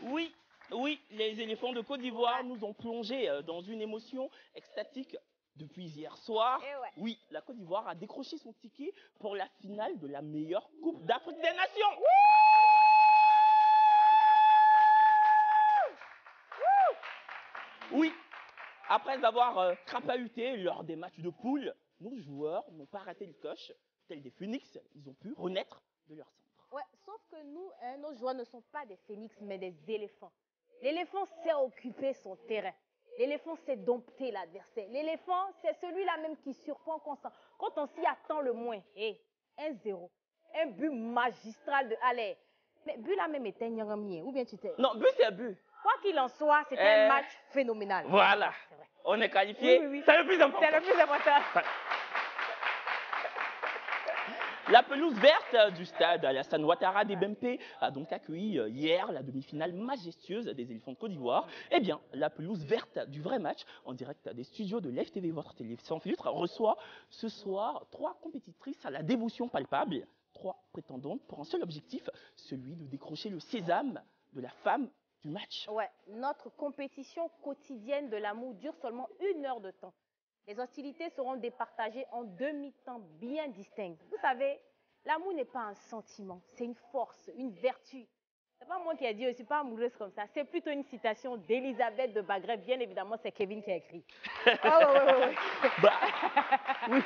Oui, oui, les éléphants de Côte d'Ivoire nous ont plongé dans une émotion extatique depuis hier soir. Eh ouais. Oui, la Côte d'Ivoire a décroché son ticket pour la finale de la meilleure Coupe d'Afrique des Nations. Oui, après avoir crapahuté lors des matchs de poule, nos joueurs n'ont pas raté le coche. Tels des phénix, ils ont pu renaître de leur cendre. Ouais, sauf que nous, nos joueurs ne sont pas des phénix, mais des éléphants. L'éléphant sait occuper son terrain. L'éléphant sait dompter l'adversaire. L'éléphant, c'est celui-là même qui surprend quand on s'y attend le moins. Hey, 1-0. Un but magistral de Allez. Mais but là même était un ou bien tu t'es... Non, but c'est but. Quoi qu'il en soit, c'était un match phénoménal. Voilà, on est qualifié. Oui. C'est le plus important. C'est le plus important. La pelouse verte du stade Alassane Ouattara d'Ebempe a donc accueilli hier la demi-finale majestueuse des éléphants de Côte d'Ivoire. Eh bien, la pelouse verte du vrai match, en direct des studios de l'FTV, votre télé sans filtre, reçoit ce soir 3 compétitrices à la dévotion palpable. 3 prétendantes pour un seul objectif, celui de décrocher le sésame de la femme du match. Ouais, notre compétition quotidienne de l'amour dure seulement 1 heure de temps. Les hostilités seront départagées en 2 mi-temps bien distinctes. Vous savez, l'amour n'est pas un sentiment, c'est une force, une vertu. C'est pas moi qui ai dit, je ne suis pas amoureuse comme ça. C'est plutôt une citation d'Elisabeth de Bagreb. Bien évidemment, c'est Kevin qui a écrit. Ouais. Oui.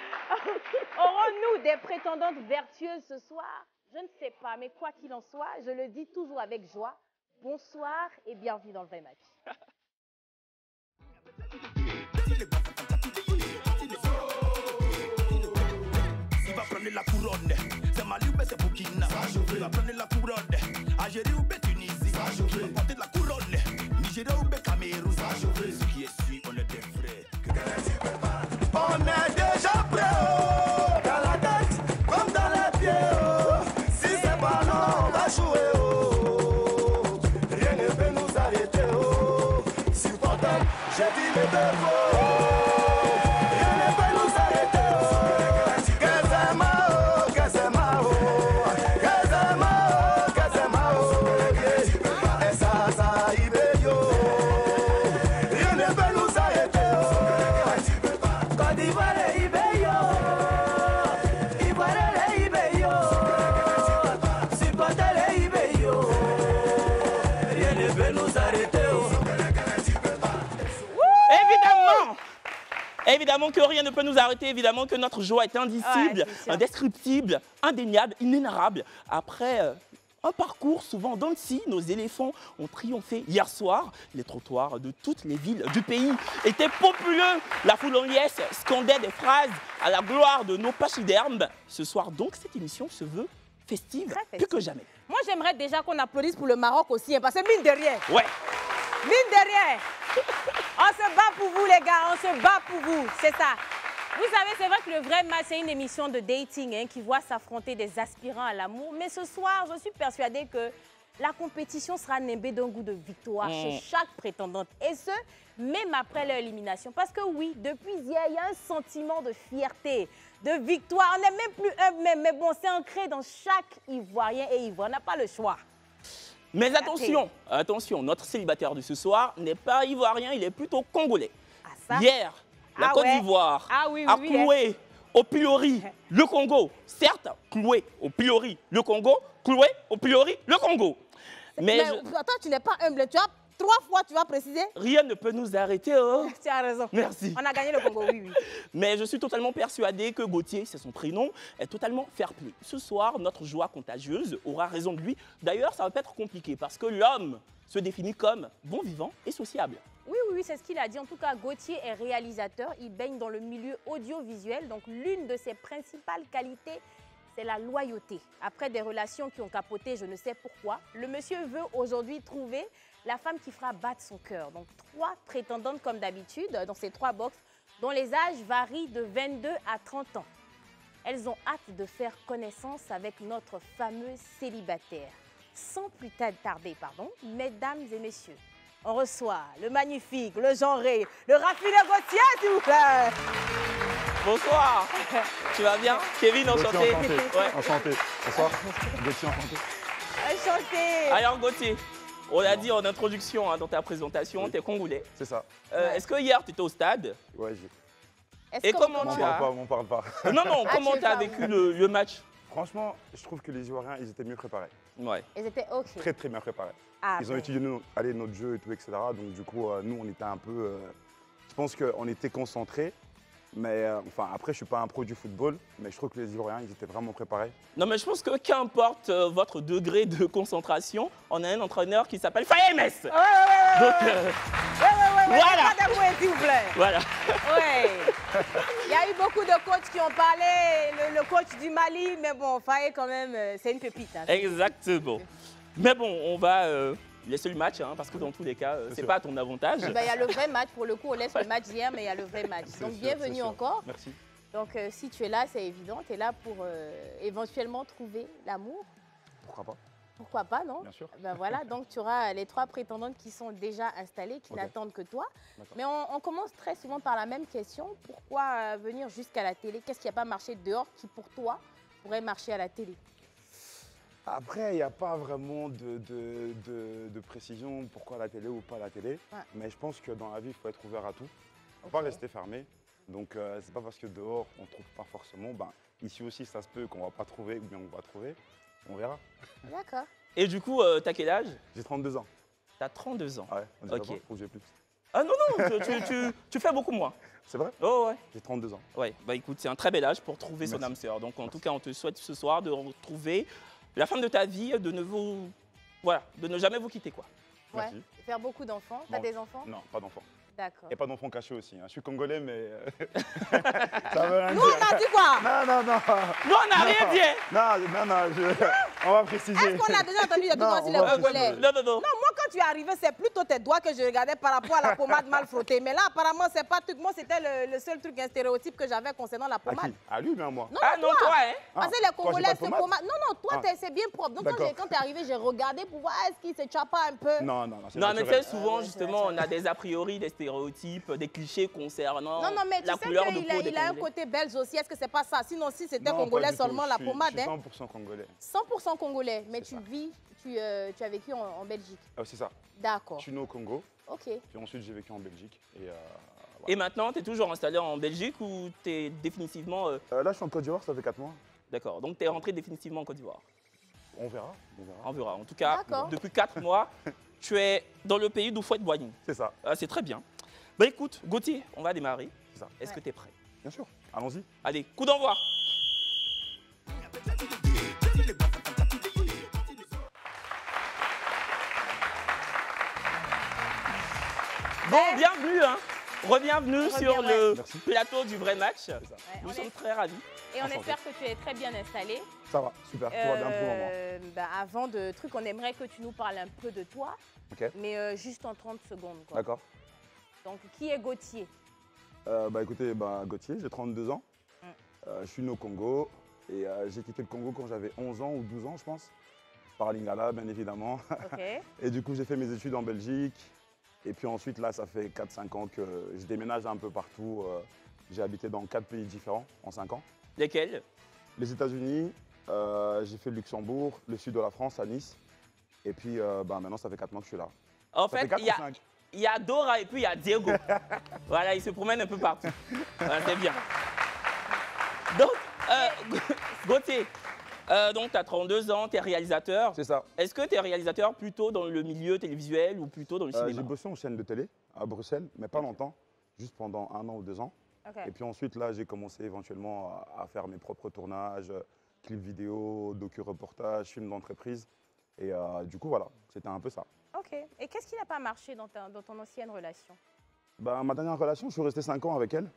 Aurons-nous des prétendantes vertueuses ce soir? Je ne sais pas, mais quoi qu'il en soit, je le dis toujours avec joie. Bonsoir et bienvenue dans le vrai match. Il va prendre la couronne, c'est Mali ou c'est Burkina. Il va prendre la couronne, Algérie ou Tunisie. Il va porter la couronne, Nigeria ou Cameroun. Ce qui est sûr, on est des frères. On est déjà prêts, dans la tête comme dans les pieds. Si c'est pas non, on va jouer. Rien ne peut nous arrêter. Supporter, j'ai dit les deux mots. Évidemment que rien ne peut nous arrêter, évidemment que notre joie est indicible, indescriptible, indéniable, inénarrable. Après un parcours souvent dans le scie, nos éléphants ont triomphé hier soir. Les trottoirs de toutes les villes du pays étaient populeux. La foule en liesse scandait des phrases à la gloire de nos pachydermes. Ce soir donc, cette émission se veut festive, plus que jamais. Moi, j'aimerais déjà qu'on applaudisse pour le Maroc aussi, hein, parce que mine de rien. Ouais. Mine de rien. On se bat pour vous, les gars, on se bat pour vous, c'est ça. Vous savez, c'est vrai que le vrai match, c'est une émission de dating hein, qui voit s'affronter des aspirants à l'amour. Mais ce soir, je suis persuadée que la compétition sera nimbée d'un goût de victoire chez chaque prétendante. Et ce, même après leur élimination. Parce que oui, depuis hier, il y a un sentiment de fierté, de victoire. On n'est même plus humble, mais bon, c'est ancré dans chaque Ivoirien et Ivoire. On n'a pas le choix. Mais attention, attention, notre célibataire de ce soir n'est pas ivoirien, il est plutôt congolais. Ah, ça? Hier, la Côte d'Ivoire a cloué au pilori le Congo. Certes, cloué au pilori le Congo, cloué au pilori le Congo. Mais attends, tu n'es pas humble, tu as 3 fois, tu vas préciser. Rien ne peut nous arrêter. Oh. Tu as raison. Merci. On a gagné le Congo, oui. Mais je suis totalement persuadé que Gauthier, c'est son prénom, est totalement fair-play. Ce soir, notre joie contagieuse aura raison de lui. D'ailleurs, ça va pas être compliqué parce que l'homme se définit comme bon vivant et sociable. Oui, c'est ce qu'il a dit. En tout cas, Gauthier est réalisateur. Il baigne dans le milieu audiovisuel. Donc, l'une de ses principales qualités, c'est la loyauté. Après des relations qui ont capoté, je ne sais pourquoi, le monsieur veut aujourd'hui trouver la femme qui fera battre son cœur. Donc, 3 prétendantes comme d'habitude dans ces 3 box dont les âges varient de 22 à 30 ans. Elles ont hâte de faire connaissance avec notre fameux célibataire. Sans plus tarder, mesdames et messieurs, on reçoit le magnifique, le genré, le raffiné Gauthier, s'il vous plaît. Bonsoir. Tu vas bien? Kevin, enchanté. Enchanté. Enchanté. Bonsoir. Gauthier, enchanté. Enchanté. Alors Gauthier, On l'a dit en introduction, hein, dans ta présentation, tu es congolais. C'est ça. Est-ce que hier, tu étais au stade? Ouais, j'ai. Et comment tu as... On parle pas. Non, comment tu as vécu le match? Franchement, je trouve que les Ivoiriens, ils étaient mieux préparés. Ouais. Ils étaient OK. Très, très bien préparés. Ah, Ils ont étudié notre jeu et tout, etc. Donc, du coup, nous, on était un peu... je pense qu'on était concentrés. Mais enfin, après, je ne suis pas un pro du football, mais je trouve que les Ivoiriens, ils étaient vraiment préparés. Non, mais je pense que qu'importe votre degré de concentration, on a un entraîneur qui s'appelle Fayemes. Donc, voilà. S'il vous plaît. Voilà. Ouais. Il y a eu beaucoup de coachs qui ont parlé, le coach du Mali, mais bon, Faye quand même, c'est une pépite. Hein. Exactement. Mais bon, on va laisser le match, hein, parce que dans tous les cas, c'est pas à ton avantage. Il y a le vrai match, pour le coup, on laisse le match d'hier, mais il y a le vrai match. Donc bienvenue encore. Merci. Donc si tu es là, c'est évident, tu es là pour éventuellement trouver l'amour. Pourquoi pas? Pourquoi pas, non? Bien sûr. Ben voilà, donc tu auras les 3 prétendantes qui sont déjà installées, qui n'attendent que toi. Mais on commence très souvent par la même question. Pourquoi venir jusqu'à la télé? Qu'est-ce qui n'a pas marché dehors qui, pour toi, pourrait marcher à la télé? Après, il n'y a pas vraiment de précision pourquoi la télé ou pas la télé. Ouais. Mais je pense que dans la vie, il faut être ouvert à tout. Il ne faut pas rester fermé. Donc, c'est pas parce que dehors, on ne trouve pas forcément. Ben, ici aussi, ça se peut qu'on ne va pas trouver ou bien on va trouver. On verra. D'accord. Et du coup, t'as quel âge? J'ai 32 ans. T'as 32 ans. Ouais, on dirait Ok. pas, ou j'ai plus. Ah non, tu fais beaucoup moins. C'est vrai? Oh ouais. J'ai 32 ans. Ouais, bah écoute, c'est un très bel âge pour trouver son Merci. âme sœur. Donc en tout cas, on te souhaite ce soir de retrouver la femme de ta vie, de ne jamais vous quitter, quoi. Ouais. Merci. Faire beaucoup d'enfants. T'as Non. des enfants? Non, pas d'enfant. D'accord. Et pas d'enfant caché aussi. Hein. Je suis congolais, mais ça veut rien Nous, dire. on a dit quoi? Non. Nous, on n'a rien dit. Non, on va préciser. Est-ce qu'on a déjà entendu des trucs Non, aussi on les va Congolais? préciser. Non. Non, moi, quand tu es arrivé, c'est plutôt tes doigts que je regardais par rapport à la pommade mal frottée. Mais là, apparemment, c'est pas tout. Moi, c'était le seul truc, un stéréotype que j'avais concernant la À pommade. qui? À lui, mais à moi. Non, Ah non, toi, hein. Parce que Ah, les toi, j'ai Congolais pas de se pommade? pommade. Non, toi, Ah. c'est bien propre. Donc, D'accord. quand tu es arrivé, j'ai regardé pour voir est-ce qu'il se tchappe pas un peu. Non. C'est Non, mais tu naturel. sais, souvent, ouais, justement, on a des a priori, des stéréotypes, des clichés concernant Non, mais tu la sais couleur de qu'il peau des il a un Congolais. côté belge aussi. Est-ce que c'est pas ça? Sinon, si c'était Non, Congolais pas du tout. seulement, la Je pommade, suis hein. 100% congolais. 100% Congolais. Mais C'est tu ça. vis, tu as vécu en Belgique. C'est ça. D'accord. Je suis né au Congo, Ok. puis ensuite j'ai vécu en Belgique. Et, voilà. Et maintenant, tu es toujours installé en Belgique ou tu es définitivement... Là, je suis en Côte d'Ivoire, ça fait 4 mois. D'accord, donc tu es rentré définitivement en Côte d'Ivoire. On verra. On verra. En tout cas, D'accord. depuis 4 mois, tu es dans le pays d'où faut être Boigny. C'est ça, C'est très bien. Bah écoute, Gauthier, on va démarrer. c'est ça. Est-ce que tu es prêt? Bien sûr. Allons-y. Allez, coup d'envoi. Bon, bienvenue, hein. Re-bienvenue sur le Merci. plateau du vrai match. Ouais, Nous on sommes est- très ravis. Et on Enchanté. espère que tu es très bien installé. Ça va, super. Tout va bien pour le moment. Avant de truc, on aimerait que tu nous parles un peu de toi, Ok, mais juste en 30 secondes. Quoi. d'accord. Donc, qui est Gauthier? Écoutez, Gauthier, j'ai 32 ans. Je suis né au Congo et j'ai quitté le Congo quand j'avais 11 ans ou 12 ans, je pense. Par Lingala, bien évidemment. Ok. Et du coup, j'ai fait mes études en Belgique. Et puis ensuite, là, ça fait 4-5 ans que je déménage un peu partout. J'ai habité dans 4 pays différents en 5 ans. Lesquels? Les États-Unis, j'ai fait le Luxembourg, le sud de la France, à Nice. Et puis maintenant, ça fait 4 mois que je suis là. En Ça fait, fait 4 il y a- ou 5. il y a Dora et puis il y a Diego. Voilà, ils se promènent un peu partout. Voilà, c'est bien. Donc, Gauthier, donc tu as 32 ans, tu es réalisateur. C'est ça. Est-ce que tu es réalisateur plutôt dans le milieu télévisuel ou plutôt dans le cinéma? J'ai bossé en chaîne de télé à Bruxelles, mais pas longtemps, juste pendant 1 an ou 2 ans. Ok. Et puis ensuite, là, j'ai commencé éventuellement à faire mes propres tournages, clips vidéo, docu-reportages, films d'entreprise. Et du coup, voilà, c'était un peu ça. Ok. Et qu'est-ce qui n'a pas marché dans ton ancienne relation? Ma dernière relation, je suis resté 5 ans avec elle.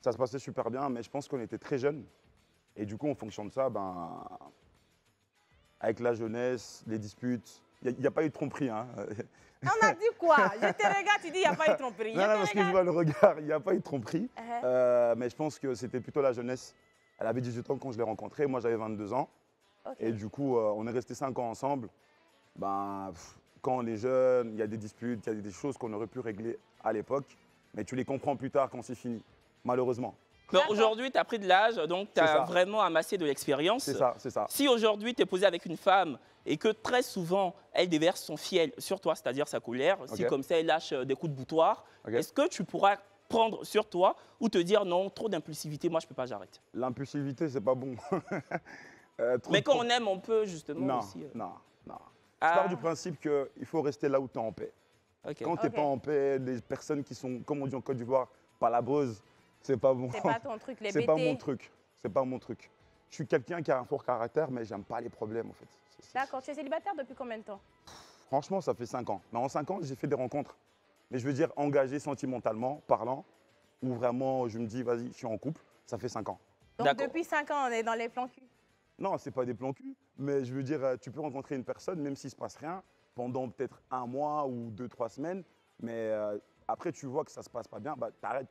Ça se passait super bien, mais je pense qu'on était très jeunes. Et du coup, en fonction de ça, avec la jeunesse, les disputes, il n'y a pas eu de tromperie. Hein. On a dit quoi? Je te regarde, tu dis il n'y a pas eu de tromperie. Non, parce que je vois le regard, il n'y a pas eu de tromperie. Uh-huh. Mais je pense que c'était plutôt la jeunesse. Elle avait 18 ans quand je l'ai rencontrée, moi j'avais 22 ans. Ok. Et du coup, on est resté 5 ans ensemble. Quand on est jeune, il y a des disputes, il y a des choses qu'on aurait pu régler à l'époque. Mais tu les comprends plus tard quand c'est fini, malheureusement. Mais aujourd'hui, tu as pris de l'âge, donc tu as vraiment amassé de l'expérience. C'est ça, c'est ça. Si aujourd'hui, tu es posé avec une femme et que très souvent, elle déverse son fiel sur toi, c'est-à-dire sa colère, si comme ça, elle lâche des coups de boutoir, est-ce que tu pourras prendre sur toi ou te dire non, trop d'impulsivité, moi, je ne peux pas, j'arrête? L'impulsivité, c'est pas bon. Mais quand on aime, on peut justement aussi... Non. Je pars du principe qu'il faut rester là où tu es en paix. Quand tu n'es pas en paix, les personnes qui sont, comme on dit en Côte d'Ivoire, palabreuses, c'est pas bon. C'est pas ton truc, les C'est pas mon truc. C'est pas mon truc. Je suis quelqu'un qui a un fort caractère, mais j'aime pas les problèmes en fait. D'accord. Tu es célibataire depuis combien de temps? Franchement, ça fait 5 ans. Mais en 5 ans, j'ai fait des rencontres. Mais je veux dire engagé sentimentalement, parlant, où vraiment je me dis, vas-y, je suis en couple, ça fait 5 ans. Donc depuis 5 ans, on est dans les plans cul? Non, c'est pas des plans cul, mais je veux dire, tu peux rencontrer une personne, même s'il ne se passe rien, pendant peut-être 1 mois ou 2-3 semaines, mais après tu vois que ça se passe pas bien, bah t'arrêtes.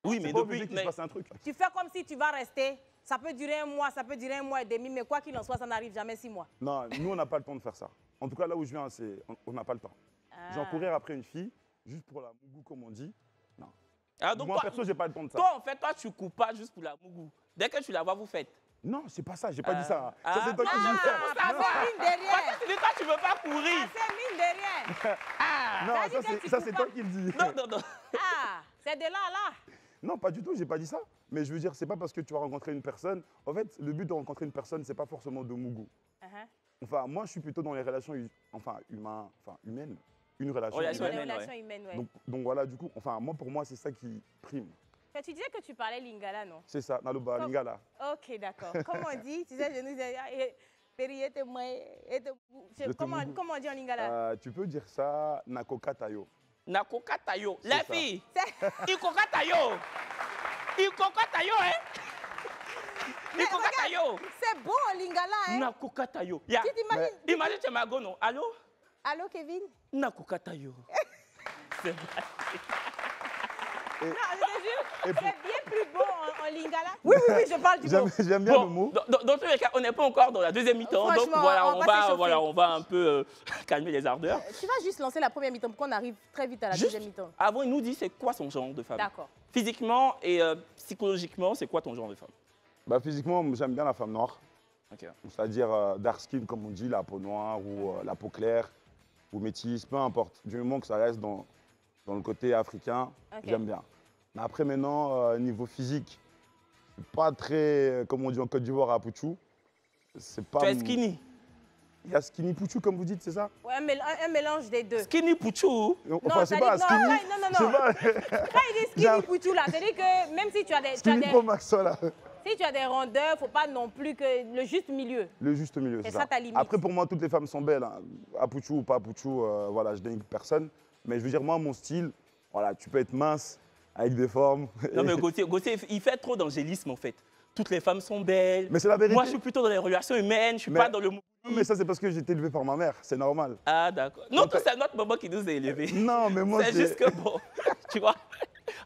Oui, mais depuis qu'il se passe un truc. Tu fais comme si tu vas rester. Ça peut durer 1 mois, ça peut durer 1 mois et demi, mais quoi qu'il en soit, ça n'arrive jamais 6 mois. Non, nous on n'a pas le temps de faire ça. En tout cas, là où je viens, on n'a pas le temps. J'en courir après une fille, juste pour la mougou comme on dit. Non. Donc moi, perso, j'ai pas le temps de ça. Toi, en fait, toi, tu coupes pas juste pour la mougou. Dès que tu la vois, vous faites. Non, c'est pas ça, j'ai pas dit ça. Ça, c'est toi qui dis ça. Ça fait mine derrière. Tu dis, toi, tu veux pas courir. Ça fait mine derrière. Non, ça c'est toi qui le dis. Non. C'est de là à là. Non, pas du tout, j'ai pas dit ça. Mais je veux dire, c'est pas parce que tu vas rencontrer une personne. En fait, le but de rencontrer une personne, c'est pas forcément de mougou. Enfin, moi, je suis plutôt dans les relations humaines. Une relation humaine. Ouais. Donc voilà, du coup, pour moi, c'est ça qui prime. Mais tu disais que tu parlais lingala, non? C'est ça, Naluba, lingala. Ok, d'accord. Comment on dit? Tu sais, je nous disais, comment on dit en lingala? Tu peux dire ça, nakokatayo. Nakokatayo. La fille, ikokatayo. Ikokatayo, hein? Ikokatayo. C'est bon en lingala, hein? Nakokatayo. Tu t'imagines? Imagine, tu m'as gono. Allô? Allô, Kevin? Nakokatayo. C'est vrai. Non, je te jure, c'est bien plus beau en lingala. Oui, je parle du mot. J'aime bien le mot. Dans tous les cas, on n'est pas encore dans la deuxième mi-temps, donc voilà, on va un peu calmer les ardeurs. Tu vas juste lancer la première mi-temps pour qu'on arrive très vite à la deuxième mi-temps. Avant, il nous dit c'est quoi son genre de femme. D'accord. Physiquement et psychologiquement, c'est quoi ton genre de femme? Bah, physiquement, j'aime bien la femme noire. C'est-à-dire dark skin, comme on dit, la peau noire ou la peau claire ou métisse, peu importe. Du moment que ça reste dans le côté africain, j'aime bien. Mais après, maintenant, niveau physique, c'est pas très, comme on dit en Côte d'Ivoire, à Pouchou. C'est pas. Tu es skinny? Il y a skinny Pouchou, comme vous dites, c'est ça? Ouais, un mélange des deux. Skinny Pouchou? Enfin, c'est pas skinny. Non. Quand il dit skinny Pouchou, là, c'est-à-dire que même si tu as des. Skinny Pro Maxo, là. Si tu as des rondeurs, il ne faut pas non plus que le juste milieu. Le juste milieu, c'est ça. Ta limite. Après, pour moi, toutes les femmes sont belles. Hein. À Pouchou ou pas à Pouchou, voilà, je dénigre personne. Mais je veux dire, moi, mon style, voilà, tu peux être mince, avec des formes. Non, mais Gauthier, il fait trop d'angélisme, en fait. Toutes les femmes sont belles. Mais c'est la vérité. Moi, je suis plutôt dans les relations humaines, je ne suis pas dans le... Non, mais ça, c'est parce que j'ai été élevé par ma mère, c'est normal. Ah, d'accord. Non, c'est notre maman qui nous a élevés. Non, mais moi, c'est juste que bon, tu vois.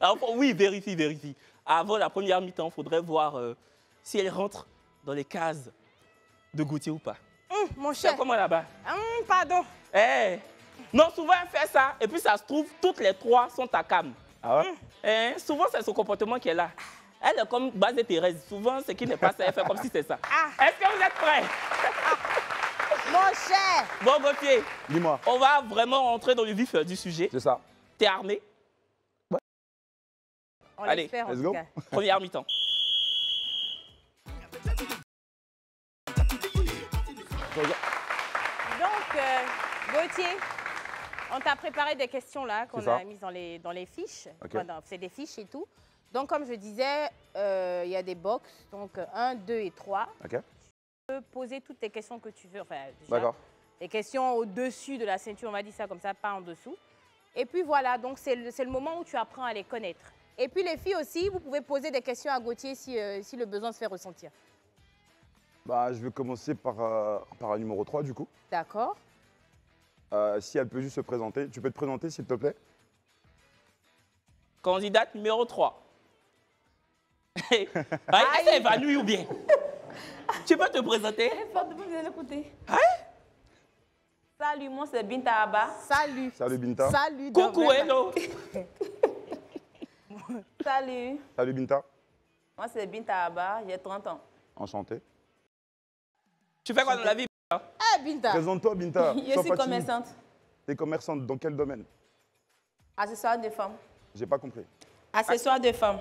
Alors, oui, vérifie. Avant la première mi-temps, il faudrait voir si elle rentre dans les cases de Gauthier ou pas. Mon cher. C'est comment là-bas? Pardon. Non, souvent elle fait ça, et puis ça se trouve, toutes les trois sont à cam. Ah ouais? Souvent, c'est son comportement qui est là. Elle est comme base de Thérèse. Souvent, ce qui n'est pas ça, elle fait comme si c'est ça. Est-ce que vous êtes prêts? Mon cher. Bon, Gauthier. Dis-moi. On va vraiment rentrer dans le vif du sujet. C'est ça. T'es armé? Ouais. Allez, let's go. Première mi-temps. Donc, Gauthier, on t'a préparé des questions là qu'on a mises dans les fiches. C'est des fiches et tout. Donc, comme je disais, il y a des box, donc 1, 2 et 3. Tu peux poser toutes tes questions que tu veux. Enfin, déjà, les questions au-dessus de la ceinture, on va dire ça comme ça, pas en dessous. Et puis voilà, donc c'est le moment où tu apprends à les connaître. Et puis les filles aussi, vous pouvez poser des questions à Gauthier si le besoin se fait ressentir. Bah, je vais commencer par un numéro 3 du coup. D'accord. Si elle peut juste se présenter. Tu peux te présenter s'il te plaît? Candidate numéro 3. Elle s'est évanouie ou bien? Tu peux te présenter? Elle est forte, vous venez l'écouter. Salut, moi c'est Binta Abba. Salut. Salut Binta. Salut. Coucou, hello. Salut. Salut Binta. Moi, c'est Binta Abba, j'ai 30 ans. Enchanté. Tu fais quoi dans la vie? Eh, Binta. Présente-toi, Binta. Je Sois suis pas timide. commerçante. T'es commerçante dans quel domaine? Accessoires de femmes. J'ai pas compris. Accessoires de femmes.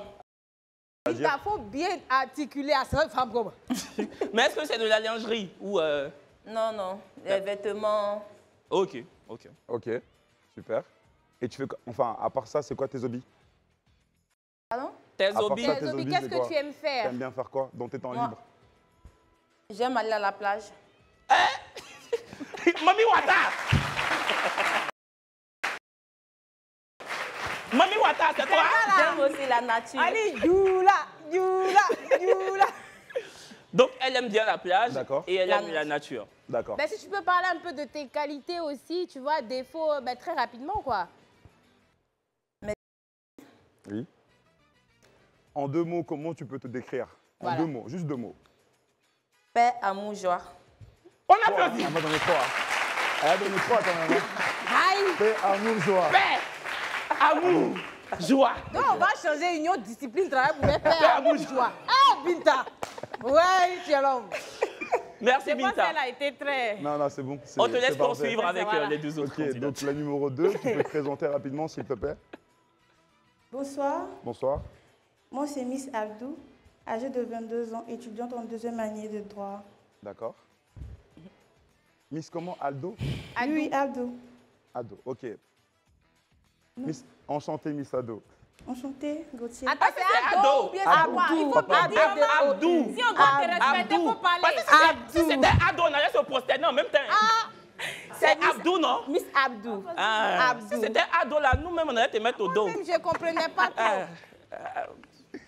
Binta, faut bien articuler à cette femme comme. Mais est-ce que c'est de la lingerie ou Non, non. Les vêtements. Ok, ok. Ok, super. Et tu fais quoi? Enfin, à part ça, c'est quoi tes hobbies? Pardon? Tes part hobbies. ça, Tes hobbies, hobbies, qu'est-ce c'est que quoi? tu aimes faire? T'aimes bien faire quoi dans tes temps Moi. libres? J'aime aller à la plage. Mami Wata! Mami Wata, c'est toi? J'aime aussi la nature. Allez, Djoula. Donc, elle aime bien la plage D'accord. et elle La aime la nature. D'accord. Ben, si tu peux parler un peu de tes qualités aussi, tu vois, défauts, ben, très rapidement, quoi. Oui. En 2 mots, comment tu peux te décrire? En Voilà. 2 mots, juste 2 mots. Paix, amour, joie. On applaudit! Elle m'a donné 3. Elle a donné 3 quand même. Aïe. Paix, amour, joie. Paix, amour, joie. Donc, on va changer une autre discipline, travail pour les faire à bout de joie. Ah, Binta. Ouais, tu es l'homme. Merci Je pense Binta. qu'elle a été très... Non, non, c'est bon. On te laisse c'est parfait. poursuivre avec Voilà. les deux autres Ok, candidats. donc la numéro 2, tu peux te présenter rapidement, s'il te plaît. Bonsoir, Bonsoir. moi c'est Miss Abdou, âgée de 22 ans, étudiante en 2e année de droit. D'accord. Miss comment? Aldo? Oui, Abdou. Ado, ok. Miss, enchanté, Miss Ado. Enchantée, Gauthier. Attends, c'est Ado ou bien c'est quoi? Il faut bien dire Abdou. Si on doit te respecter, il faut parler. Parce que si c'était Ado, on allait se prosterner en même temps. C'est Miss- Abdou, non? Miss Abdou. Ah, Abdou. si c'était Ado, là, nous-mêmes, on allait te mettre au dos. Même je ne comprenais pas trop.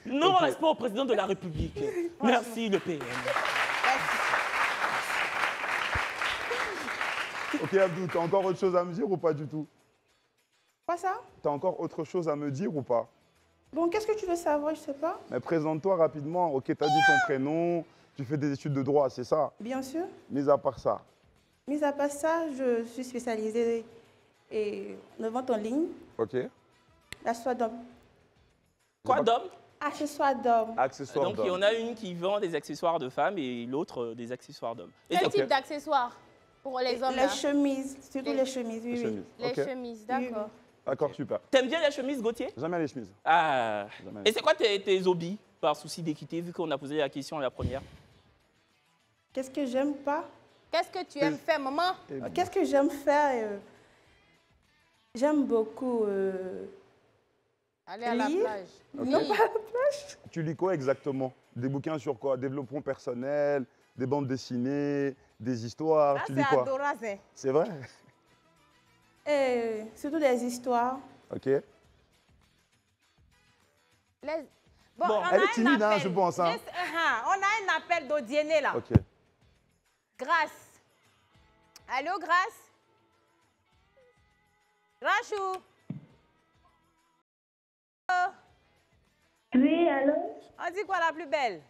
Nous, on reste pas au président de la République. Merci, le PM. Ok, Abdou, t'as encore autre chose à me dire ou pas du tout? Quoi ça? T'as encore autre chose à me dire ou pas? Bon, qu'est-ce que tu veux savoir? Je sais pas. Mais présente-toi rapidement. Ok, t'as dit ton prénom, tu fais des études de droit, c'est ça? Bien sûr. Mis à part ça. Mis à part ça, je suis spécialisée en vente en ligne, Ok. accessoires d'hommes. Quoi d'homme? Accessoires d'hommes. Accessoires Donc, il y en a une qui vend des accessoires de femmes et l'autre des accessoires d'hommes. Et Quel c'est- type d'accessoires pour les hommes? Les là chemises, surtout les chemises, oui, oui. chemises. Les Ok. chemises, d'accord. D'accord, super. T'aimes bien les chemises, Gauthier? Jamais les chemises. Ah. Jamais. Et c'est quoi tes hobbies, par souci d'équité, vu qu'on a posé la question à la première? Qu'est-ce que j'aime pas? Qu'est-ce que tu aimes faire, maman? Qu'est-ce que j'aime faire? J'aime beaucoup Aller à la lire. plage. Ok. Non, pas la plage. Tu lis quoi exactement? Des bouquins sur quoi? Développement personnel, des bandes dessinées, des histoires, Ah, tu c'est lis quoi? adorable. C'est vrai? Surtout des histoires. Ok. Les- Bon, Bon, on a elle est un timide, hein, appel. je pense, hein. On a un appel d'Odienné, là. Ok. Grâce. Allô, Grâce? Rachou? Oui, alors, On dit quoi la plus belle?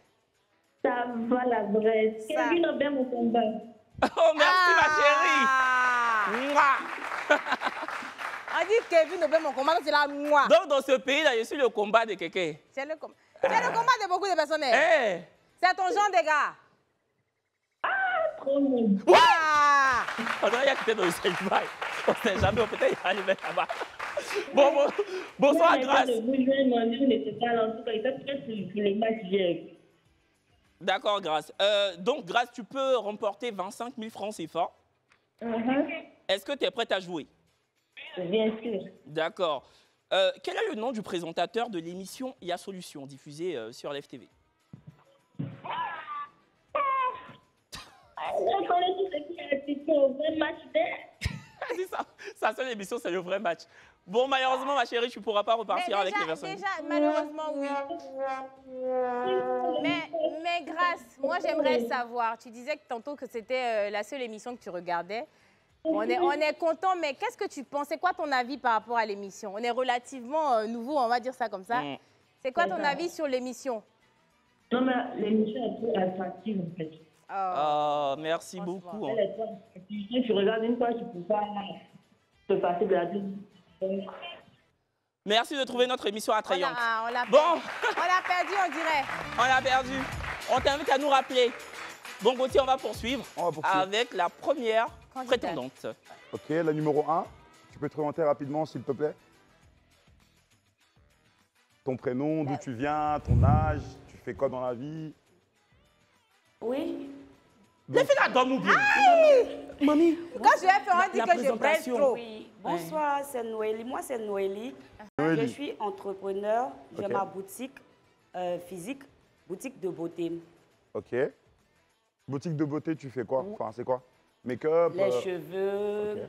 ça va la vraie. Ça. Kevin a bien mon combat. Oh, merci, ma chérie! Ah! Mouah. On dit Kevin Obey, mon combat, c'est la moi. Donc, dans ce pays-là, je suis le combat de quelqu'un. C'est le combat. C'est le combat de beaucoup de personnes. Eh! C'est ton genre de gars. Trop mignon. Ah! On dirait qu'il était dans le safe-buy. On ne sait jamais, peut-être il va aller mettre là-bas. Bonsoir, Grâce. De vous joindre, mon nom n'était pas là. En tout cas, il était prêt pour les matchs hier. D'accord, Grâce. Donc, Grâce, tu peux remporter 25 000 francs CFA. Est-ce que tu es prête à jouer? Bien sûr. D'accord. Quel est le nom du présentateur de l'émission Il y a solution, diffusée sur l'FTV? On connaît tout ce qui a été au vrai match d'air. C'est ça. Sa seule émission, c'est le vrai match. Bon, malheureusement, ma chérie, tu ne pourras pas repartir avec les personnes. déjà, malheureusement, oui. Mais Grâce, moi, j'aimerais savoir. Tu disais que tantôt que c'était la seule émission que tu regardais. On est content, mais qu'est-ce que tu penses? C'est quoi ton avis par rapport à l'émission? On est relativement nouveau, on va dire ça comme ça. C'est quoi ton avis sur l'émission? Non, mais l'émission est trop attractive, en fait. Oh, merci Franchement. beaucoup. Elle est trop attractive. Si tu regardes une fois, tu ne peux pas te passer de la vie. Merci de trouver notre émission attrayante. On l'a Bon. perdu, on dirait. On l'a perdu. On t'invite à nous rappeler. Bon, Gauthier, on va poursuivre, avec la première prétendante. Ok, la numéro 1. Tu peux te présenter rapidement, s'il te plaît? Ton prénom, d'où tu viens, ton âge, tu fais quoi dans la vie? Oui. Les filles là dorment ou bien? Mamie. Quand je vais faire, on dit que je presse trop. Oui. Bonsoir, c'est Noélie. Moi, c'est Noélie. Je suis entrepreneur. J'ai ma boutique physique, boutique de beauté. Ok. Boutique de beauté, tu fais quoi? Enfin, c'est quoi? Make-up? Les cheveux. Okay.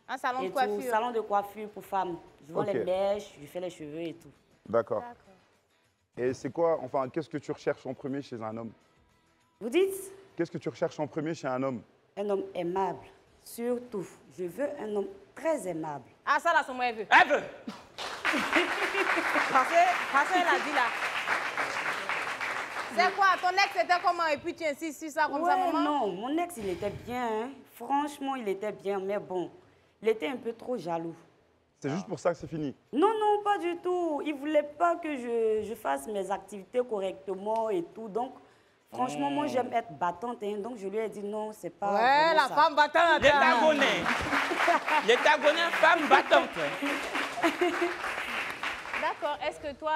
Un salon de tout. coiffure. Salon de coiffure pour femmes. Je vends les mèches, je fais les cheveux et tout. D'accord. Et c'est quoi, enfin, qu'est-ce que tu recherches en premier chez un homme? Vous dites? Qu'est-ce que tu recherches en premier chez un homme? Un homme aimable, surtout. Je veux un homme très aimable. Ah, ça là, c'est moi, elle veut. Elle veut. Parce qu'elle a dit là. C'est quoi? Ton ex était comment? Et puis tu insistes sur ça comme ça, maman? Non, mon ex, il était bien. Hein. Franchement, il était bien. Mais bon, il était un peu trop jaloux. C'est juste pour ça que c'est fini? Non, non, pas du tout. Il ne voulait pas que je fasse mes activités correctement et tout. Donc, franchement, moi, j'aime être battante. Hein. Donc, je lui ai dit non, c'est pas. Ouais, la ça. femme battante. Les Tagonais, femme battante. D'accord. Est-ce que toi,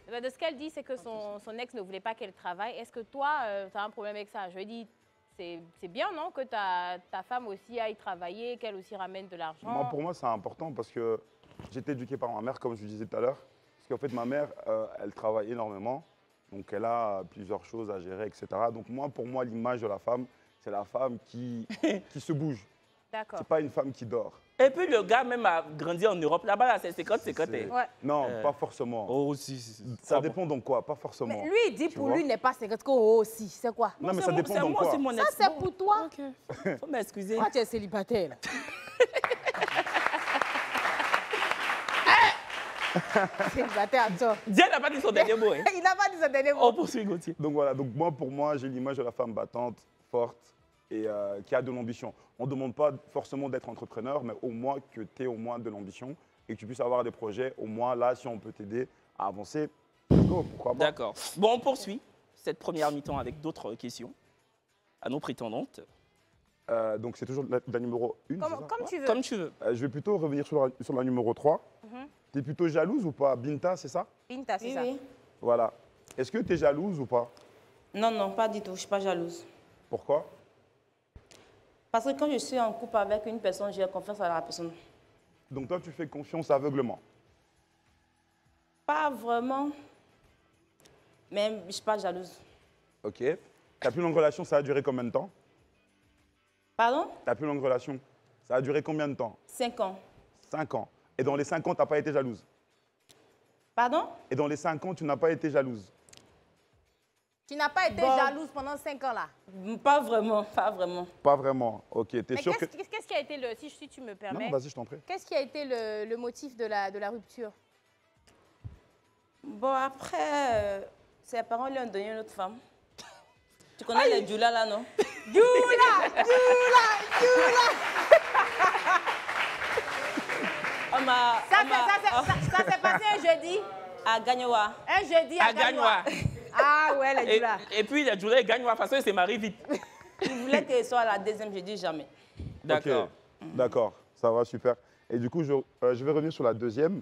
de ce qu'elle dit, c'est que son ex ne voulait pas qu'elle travaille. Est-ce que toi, tu as un problème avec ça? Je lui ai dit, c'est bien, non, que ta femme aussi aille travailler, qu'elle aussi ramène de l'argent? Pour moi, c'est important parce que j'ai été éduqué par ma mère, comme je vous disais tout à l'heure. Parce qu'en fait, ma mère, elle travaille énormément. Donc, elle a plusieurs choses à gérer, etc. Donc, pour moi, l'image de la femme, c'est la femme qui se bouge. D'accord. C'est pas une femme qui dort. Et puis, le gars, même, a grandi en Europe. Là-bas, là, c'est 50-50. Ouais. Non, pas forcément. Oh, si. Ça dépend donc quoi, pas forcément. Mais lui, il dit pour lui, il n'est pas 50, aussi. C'est quoi? Non, mais ça dépend donc quoi. Ça, c'est pour toi. OK. Faut m'excuser. Toi, tu es célibataire, là. Célibataire, toi. Dieu n'a pas dit son dernier mot. Hein. Il n'a pas dit son dernier mot. On poursuit, Gauthier. Donc voilà, donc pour moi, j'ai l'image de la femme battante, forte et qui a de l'ambition. On ne demande pas forcément d'être entrepreneur, mais au moins que tu aies au moins de l'ambition et que tu puisses avoir des projets. Au moins, là, si on peut t'aider à avancer, pourquoi pas. D'accord. Bon, on poursuit cette première mi-temps avec d'autres questions à nos prétendantes. Donc c'est toujours la numéro 1. Comme tu veux. Comme tu veux. Je vais plutôt revenir sur la numéro 3. Tu es plutôt jalouse ou pas? Binta, c'est ça? Binta, c'est ça. Oui. Voilà. Est-ce que tu es jalouse ou pas? Non, non, pas du tout. Je ne suis pas jalouse. Pourquoi? Parce que quand je suis en couple avec une personne, j'ai confiance à la personne. Donc toi, tu fais confiance aveuglement? Pas vraiment, mais je ne suis pas jalouse. Ok. Ta plus longue relation, ça a duré combien de temps? Pardon? Ta plus longue relation, ça a duré combien de temps? 5 ans. 5 ans. Et dans les 5 ans, tu n'as pas été jalouse? Pardon? Et dans les 5 ans, tu n'as pas été jalouse? Tu n'as pas été jalouse pendant 5 ans, là? Pas vraiment, pas vraiment. Pas vraiment. Ok. Tu es Mais sûr que... qu'est-ce qui a été le... Si tu me permets. Non, vas-y, je t'en prie. Qu'est-ce qui a été le motif de la rupture? Bon, après, ses parents lui ont donné une autre femme. Tu connais les Djoula, là, non? Djoula! Ça s'est passé un jeudi? À Gagnoa. Un jeudi à Gagnoa. Ah ouais, les Djoula. Et puis, les Djoula, ils gagnent parce qu'il s'est marié vite. Il voulait qu'elle soit la deuxième, j'ai dit jamais. D'accord. Okay. D'accord, ça va, super. Et du coup, je vais revenir sur la deuxième,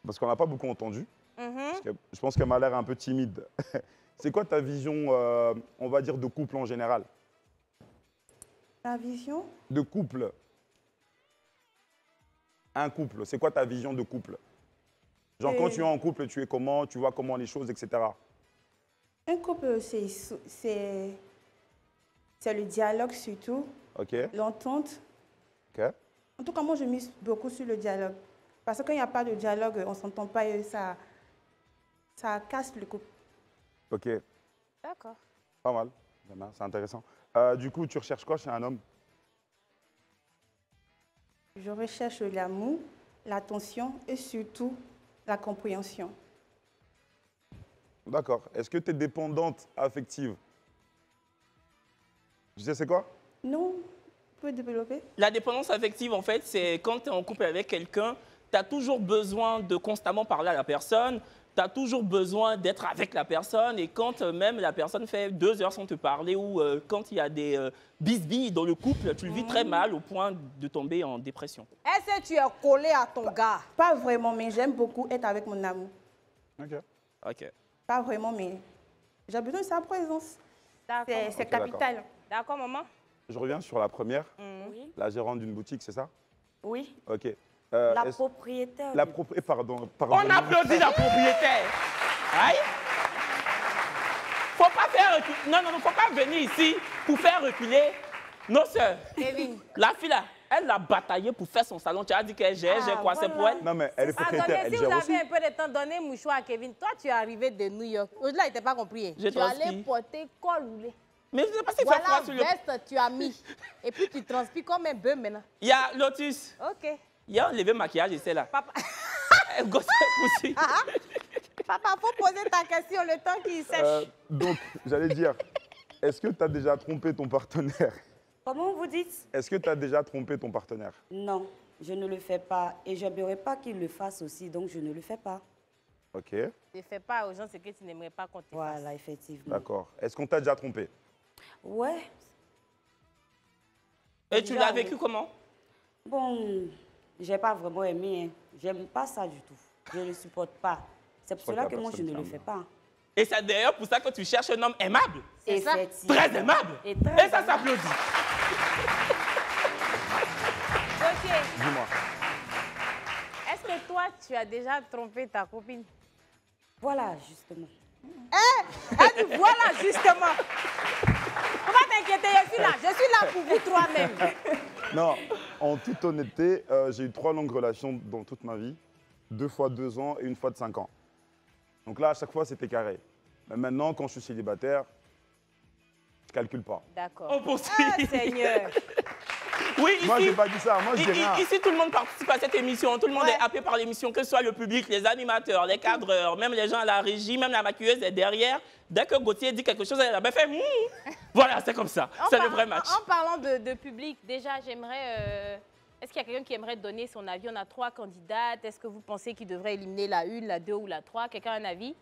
parce qu'on n'a pas beaucoup entendu. Parce que je pense qu'elle m'a l'air un peu timide. C'est quoi ta vision, on va dire, de couple en général? La vision? De couple. Un couple, c'est quoi ta vision de couple? Genre, quand tu es en couple, tu es comment? Tu vois comment les choses, etc. Un couple, c'est le dialogue surtout. Ok. L'entente. Ok. En tout cas, moi, je mise beaucoup sur le dialogue. Parce que quand il n'y a pas de dialogue, on ne s'entend pas et ça casse le couple. Ok. D'accord. Pas mal. C'est intéressant. Du coup, tu recherches quoi chez un homme? Je recherche l'amour, l'attention et surtout la compréhension. D'accord. Est-ce que tu es dépendante affective? Tu sais c'est quoi? Non. Tu peux développer? La dépendance affective, en fait, c'est quand tu es en couple avec quelqu'un, tu as toujours besoin de constamment parler à la personne, tu as toujours besoin d'être avec la personne et quand même la personne fait 2 heures sans te parler ou quand il y a des bisbilles dans le couple, tu le vis très mal au point de tomber en dépression. Est-ce que tu es collé à ton gars? Pas vraiment, mais j'aime beaucoup être avec mon amour. Ok. Pas vraiment, mais j'ai besoin de sa présence. C'est capital. D'accord, maman? Je reviens sur la première, Oui. la gérante d'une boutique, c'est ça? Oui. Ok. La propriétaire. Pardon. On applaudit la propriétaire. Aïe. Faut pas faire reculer. Non, faut pas venir ici pour faire reculer nos sœurs. Kevin. La fille là, elle a bataillé pour faire son salon. Tu as dit qu'elle gère, quoi, c'est pour elle? Non, mais elle est propriétaire, Attendez, elle si vous gère aussi. avez un peu de temps, donnez mouchoir à Kevin. Toi, tu es arrivé de New York. Au-delà, il n'était pas compris. J'ai Tu allais transmis. porter col roulé. Mais je sais pas si Voilà, fait froid sur le... veste, tu as mis. Et puis, tu transpires comme un bœuf maintenant. Il y a Lotus. OK. Il y a un levé maquillage et c'est là. Papa, Gosse poussi. Papa, faut poser ta question le temps qu'il sèche. Donc, j'allais dire, est-ce que tu as déjà trompé ton partenaire? Comment vous dites? Est-ce que tu as déjà trompé ton partenaire? Non, je ne le fais pas. Et je n'aimerais pas qu'il le fasse aussi, donc je ne le fais pas. Ok, Ne fais pas aux gens ce que tu n'aimerais pas qu'on te fasse. Voilà, effectivement. d'accord. Est-ce qu'on t'a déjà trompé? Ouais. Et tu l'as vécu comment? Bon, j'ai pas vraiment aimé. Hein. J'aime pas ça du tout. Je ne le supporte pas. C'est pour cela que moi, je ne le fais pas. Et c'est d'ailleurs pour ça que tu cherches un homme aimable. C'est ça. Très aimable. Et ça s'applaudit. OK. Dis-moi. Est-ce que toi, tu as déjà trompé ta copine? Voilà, justement. Elle dit, voilà, justement. Faut pas t'inquiéter, je suis là. Je suis là pour vous trois même. Non, en toute honnêteté, j'ai eu 3 longues relations dans toute ma vie. 2 fois 2 ans et 1 fois de 5 ans. Donc là, à chaque fois, c'était carré. Mais maintenant, quand je suis célibataire, je calcule pas. D'accord. On poursuit. Ah, Seigneur. Oui, ici, Moi, j'ai pas dit ça. Moi, je dis rien. ici, tout le monde participe à cette émission. Tout le monde est happé par l'émission, que ce soit le public, les animateurs, les cadreurs, même les gens à la régie, même la maquilleuse est derrière. Dès que Gauthier dit quelque chose, elle a fait Voilà, c'est comme ça. C'est le vrai match. En parlant de public, déjà, j'aimerais... Est-ce qu'il y a quelqu'un qui aimerait donner son avis? On a 3 candidates. Est-ce que vous pensez qu'il devrait éliminer la 1, la 2 ou la 3? Quelqu'un a un avis?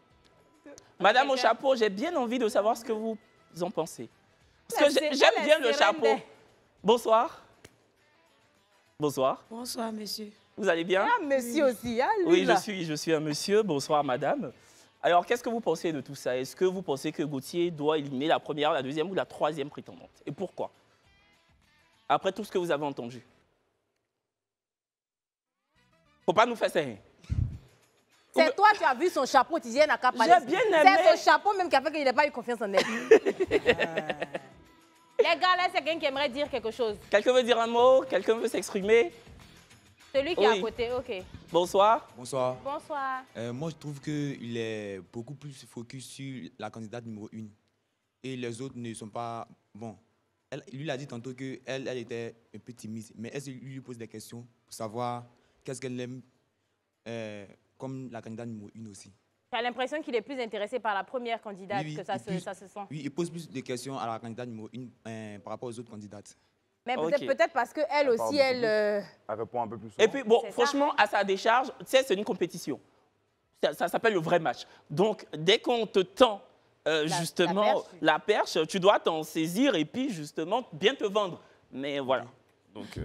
Madame au chapeau, j'ai bien envie de savoir ce que vous en pensez. Parce que j'aime bien le chapeau. Bonsoir. Bonsoir. Bonsoir, monsieur. Vous allez bien? Ah, monsieur aussi, hein, lui, Oui, là. je suis un monsieur. Bonsoir, madame. Alors, qu'est-ce que vous pensez de tout ça? Est-ce que vous pensez que Gauthier doit éliminer la première, la deuxième ou la troisième prétendante? Et pourquoi? Après tout ce que vous avez entendu. Faut pas nous faire ça. C'est toi, tu as vu son chapeau, tu dis, n'a qu'à parler. J'ai bien aimé. C'est son chapeau même qui a fait qu'il n'a pas eu confiance en elle. Les gars, là, c'est quelqu'un qui aimerait dire quelque chose. Quelqu'un veut dire un mot? Quelqu'un veut s'exprimer? Celui qui est à côté, OK. Bonsoir. Bonsoir. Bonsoir. Moi, je trouve qu'il est beaucoup plus focus sur la candidate numéro 1. Et les autres ne sont pas... Bon, lui il a dit tantôt qu'elle était un peu timide. Mais est-ce qu'il lui pose des questions pour savoir qu'est-ce qu'elle aime comme la candidate numéro 1 aussi? Tu as l'impression qu'il est plus intéressé par la première candidate, Oui, que ça se sent. Oui, il pose plus de questions à la candidate numéro 1 par rapport aux autres candidates. Mais peut-être parce qu'elle aussi, elle répond un peu plus. Et puis, bon, franchement, à sa décharge, tu sais, c'est une compétition. Ça s'appelle le vrai match. Donc, dès qu'on te tend justement la perche, tu dois t'en saisir et puis, justement, bien te vendre. Mais voilà. Donc,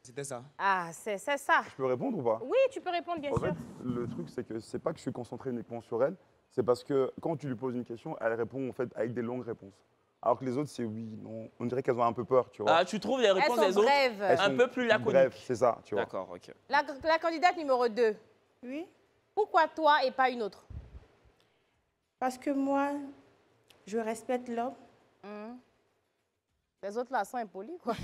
c'était ça. Ah, c'est ça. Je peux répondre ou pas? Oui, tu peux répondre, bien sûr. En fait, le truc, c'est que c'est pas que je suis concentré uniquement sur elle, c'est parce que quand tu lui poses une question, elle répond en fait avec des longues réponses. Alors que les autres, c'est oui, non. On dirait qu'elles ont un peu peur, tu vois. Ah, tu trouves les réponses des autres un peu plus laconiques. Bref, c'est ça, tu vois. D'accord, ok. La candidate numéro 2. Oui. Pourquoi toi et pas une autre? Parce que moi, je respecte l'homme. Les autres là sont impolis, quoi.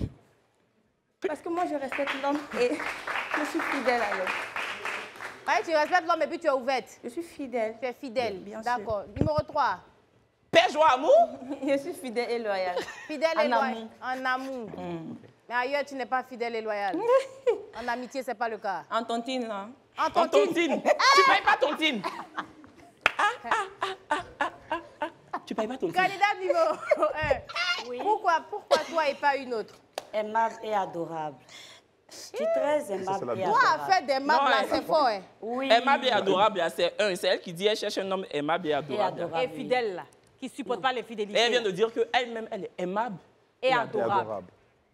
Parce que moi, je respecte l'homme et je suis fidèle à l'homme. Ouais, tu respectes l'homme et puis tu es ouverte. Je suis fidèle. Tu es fidèle, bien sûr. d'accord. Numéro 3. Paix, joie, amour? Je suis fidèle et loyale. Fidèle et loyale. En amour. Mais ailleurs, tu n'es pas fidèle et loyale. En amitié, ce n'est pas le cas. En tontine, là. En tontine. Tu payes pas tontine. Tu payes pas tontine. Candidat numéro 1. Oui. Pourquoi toi et pas une autre? Aimable et adorable. Je suis très aimable et Toi, adorable. faire des meubles, là, c'est fort. Hein. Oui. Aimable et adorable, là, c'est un. C'est elle qui dit elle cherche un homme aimable et adorable. Et fidèle, là, qui ne supporte pas les Et fidélités. elle vient de dire qu'elle-même, elle est aimable Et adorable.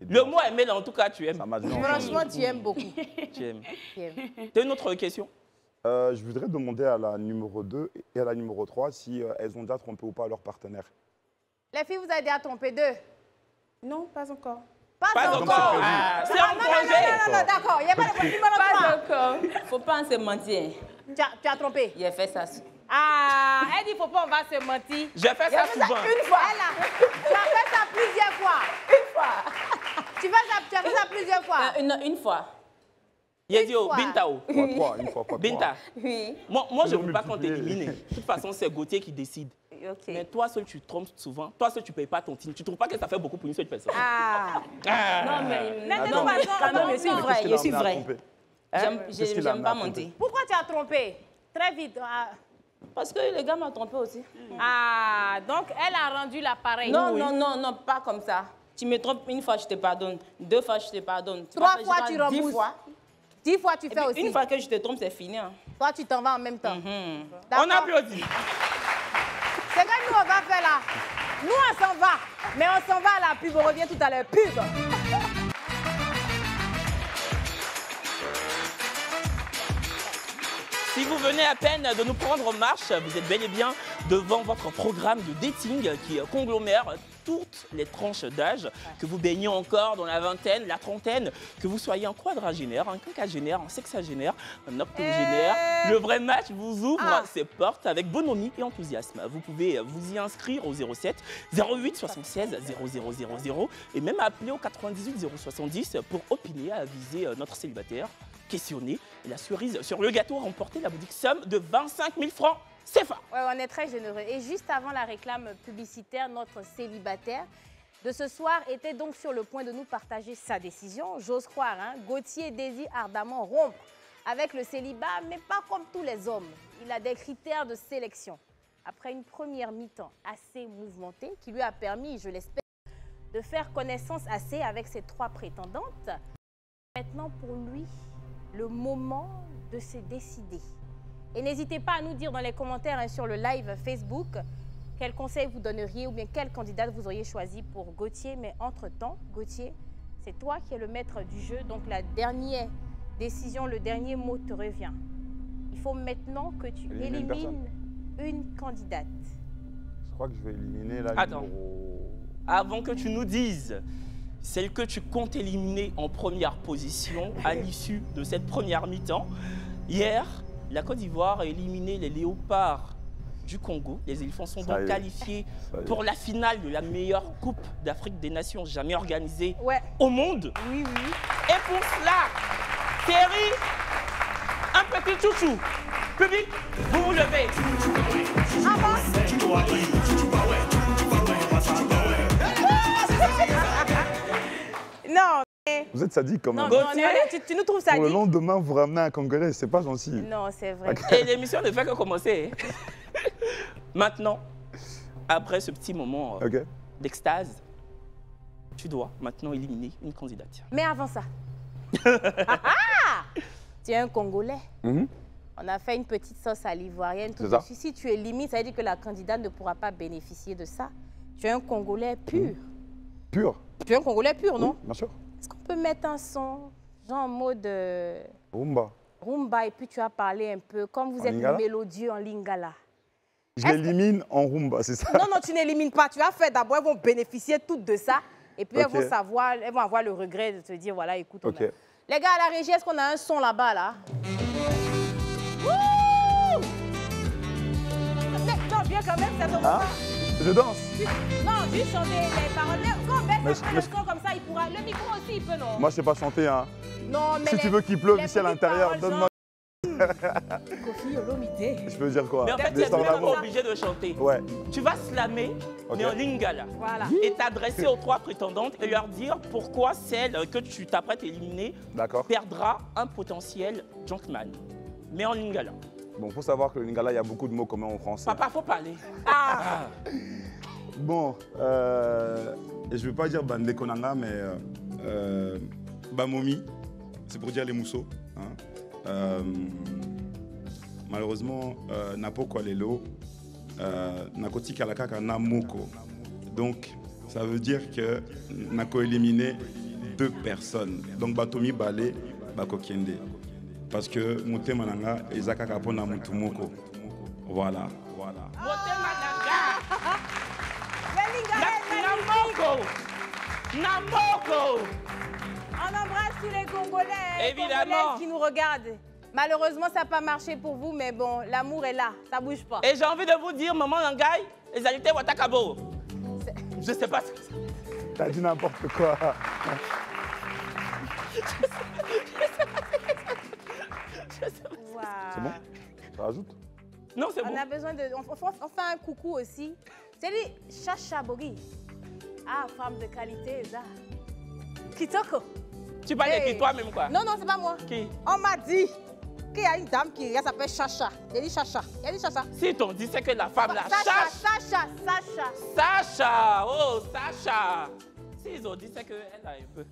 Le mot aimer, là, en tout cas, tu aimes. Franchement, tu aimes beaucoup. Tu aimes. Tu aimes. Tu as une autre question? Je voudrais demander à la numéro 2 et à la numéro 3 si elles ont déjà trompé ou pas leur partenaire. Les filles, vous avez déjà trompé d'eux? Non, pas encore. Pas encore. Ah, c'est un projet. Non, d'accord. Il n'y a pas de numéro 3. Pas encore. Faut pas se mentir. Tu as trompé? Il a fait ça. Ah, elle dit faut pas, on va se mentir. J'ai fait ça souvent. Une fois. Tu as fait ça plusieurs fois. Une fois. Tu as fait ça plusieurs fois. Une fois. Yedio, Bintao. Une fois, quoi. Binta. Oui. Moi, je ne veux pas qu'on t'élimine. De toute façon, c'est Gauthier qui décide. Ok. Mais toi seul, tu te trompes souvent. Toi seul, tu ne payes pas ton team. Tu ne trouves pas que ça fait beaucoup pour une seule personne? Ah. Non, mais Maintenant, quand même, je suis vrai. Je suis vrai. J'aime pas mentir. Pourquoi tu as trompé? Très vite. Parce que le gars m'a trompé aussi. Ah, donc elle a rendu l'appareil. Non, non, non, non, pas comme ça. Tu me trompes une fois, je te pardonne. 2 fois, je te pardonne. 3 fois, tu rembourses. 10 fois. 10 fois, tu fais aussi. Une fois que je te trompe, c'est fini. Hein. Toi, tu t'en vas en même temps. On applaudit. C'est que nous, on va faire là. Nous, on s'en va. Mais on s'en va à la pub. On revient tout à l'heure. Pub. Si vous venez à peine de nous prendre en marche, vous êtes bel et bien devant votre programme de dating qui conglomère toutes les tranches d'âge, que vous baignez encore dans la vingtaine, la trentaine, que vous soyez un quadragénaire, un quinquagénaire, un sexagénaire, un octogénaire. Le vrai match vous ouvre ses portes avec bonhomie et enthousiasme. Vous pouvez vous y inscrire au 07 08 76 0000 et même appeler au 98 070 pour opiner, aviser notre célibataire, questionner et la cerise sur le gâteau remporter la modique somme de 25 000 francs. C'est fort. Ouais, on est très généreux. Et juste avant la réclame publicitaire, notre célibataire de ce soir était donc sur le point de nous partager sa décision. J'ose croire, hein, Gauthier désire ardemment rompre avec le célibat, mais pas comme tous les hommes. Il a des critères de sélection. Après une première mi-temps assez mouvementée qui lui a permis, je l'espère, de faire connaissance assez avec ses 3 prétendantes, maintenant pour lui, le moment de se décider. Et n'hésitez pas à nous dire dans les commentaires hein, sur le live Facebook quel conseil vous donneriez ou bien quelle candidate vous auriez choisi pour Gauthier. Mais entre-temps, Gauthier, c'est toi qui es le maître du jeu. Donc la dernière décision, le dernier mot te revient. Il faut maintenant que tu élimines une candidate. Je crois que je vais éliminer la Attends. Avant que tu nous dises celle que tu comptes éliminer en première position à l'issue de cette première mi-temps, hier, la Côte d'Ivoire a éliminé les léopards du Congo. Les éléphants sont donc qualifiés pour la finale de la meilleure Coupe d'Afrique des Nations jamais organisée au monde. Oui, oui. Et pour cela, Thierry, un petit chouchou. Public, vous vous levez. Non. Vous êtes sadique quand même. Non, tu nous trouves sadique? Pour le lendemain, vous ramenez un Congolais, c'est pas gentil. Non, c'est vrai. Et l'émission ne fait que commencer. Maintenant, après ce petit moment d'extase, tu dois maintenant éliminer une candidate. Mais avant ça, tu es un Congolais. On a fait une petite sauce à l'ivoirienne. Si tu élimines, ça veut dire que la candidate ne pourra pas bénéficier de ça. Tu es un Congolais pur. Pur? Tu es un Congolais pur, non? Bien sûr. Est-ce qu'on peut mettre un son, genre en mode... Rumba. Rumba, et puis tu as parlé un peu, comme vous êtes mélodieux en lingala. Je l'élimine en rumba, c'est ça? Non, non, tu n'élimines pas. Tu as fait d'abord, elles vont bénéficier toutes de ça. Et puis elles vont savoir, elles vont avoir le regret de te dire, voilà, écoute, on a... Les gars, à la régie, est-ce qu'on a un son là-bas, là? Wouh! Non, bien quand même, ça tombe pas. Je danse. Non, juste chanter les paroles. Quand on baisse le son comme ça, il pourra... Le micro aussi, il peut, non? Moi, je sais pas chanter, hein. Non, mais si tu veux qu'il pleuve ici à l'intérieur, donne-moi... Je peux dire quoi? Mais en fait, tu n'es pas obligé de chanter. Ouais. Tu vas slammer, mais en lingala. Voilà. Et t'adresser aux 3 prétendantes et leur dire pourquoi celle que tu t'apprêtes à éliminer perdra un potentiel junkman. Mais en lingala. Bon, faut savoir que le lingala, il y a beaucoup de mots communs en français. Papa, faut parler. Bon, je ne veux pas dire Bande Konanga, mais Bamomi. c'est pour dire les mousseaux. Hein. Malheureusement, Napo Kwalelo, Nakoti Kalakaka Namoko. Donc, ça veut dire que Nako éliminé 2 personnes. Donc, Batomi Balé, Bako Kende. Parce que Mouté Mananga et Zaka Kapona Moutumoko. Voilà. Namoko. On embrasse tous les Congolais, Évidemment. qui nous regardent. Malheureusement, ça n'a pas marché pour vous, mais bon, l'amour est là, ça bouge pas. Et j'ai envie de vous dire, maman Nangai, les alités Watakabo. Je sais pas ce que c'est. T'as dit n'importe quoi. Wow. C'est bon? Ça rajoute? Non, c'est bon. On a besoin de... On fait un coucou aussi. C'est lui, Chacha Bogi. Ah, femme de qualité, ça. Kitoko. Tu parles de qui toi-même, quoi? Non, non, c'est pas moi. Qui? On m'a dit qu'il y a une dame qui s'appelle Chacha. Il dit Chacha. Il a dit Chacha. Si ton dit, c'est que la femme, la Sacha. Sacha. Oh, Sacha. Si ils ont dit, c'est qu'elle a un peu.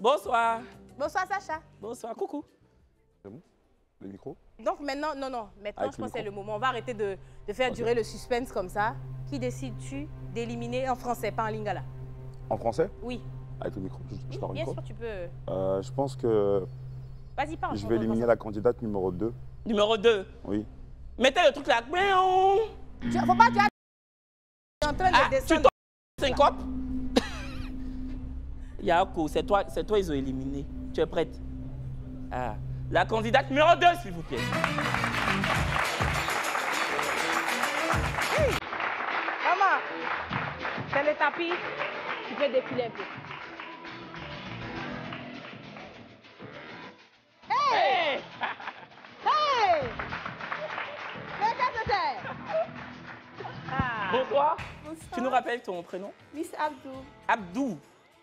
Bonsoir. Bonsoir, Sacha. Bonsoir, coucou. C'est bon? Le micro? Donc maintenant, non. Maintenant, je pense que c'est le moment. On va arrêter de faire durer le suspense comme ça. Qui décides-tu d'éliminer en français, pas en lingala? En français? Oui. Avec le micro, je parle au bien micro. sûr, tu peux. Je pense que Vas-y, parle. je vais éliminer la candidate numéro 2. Numéro 2. Oui. Mettez le truc là. Faut pas, tu es en train de descendre. Tu syncope. Yako, c'est toi, ils ont éliminé. Tu es prête? Ah. La candidate numéro 2, s'il vous plaît. Hey. Maman, c'est le tapis. Tu peux défiler un peu. Hey! Hey! Qu'est-ce que c'est? Bonsoir. Tu nous rappelles ton prénom? Miss Abdou. Abdou.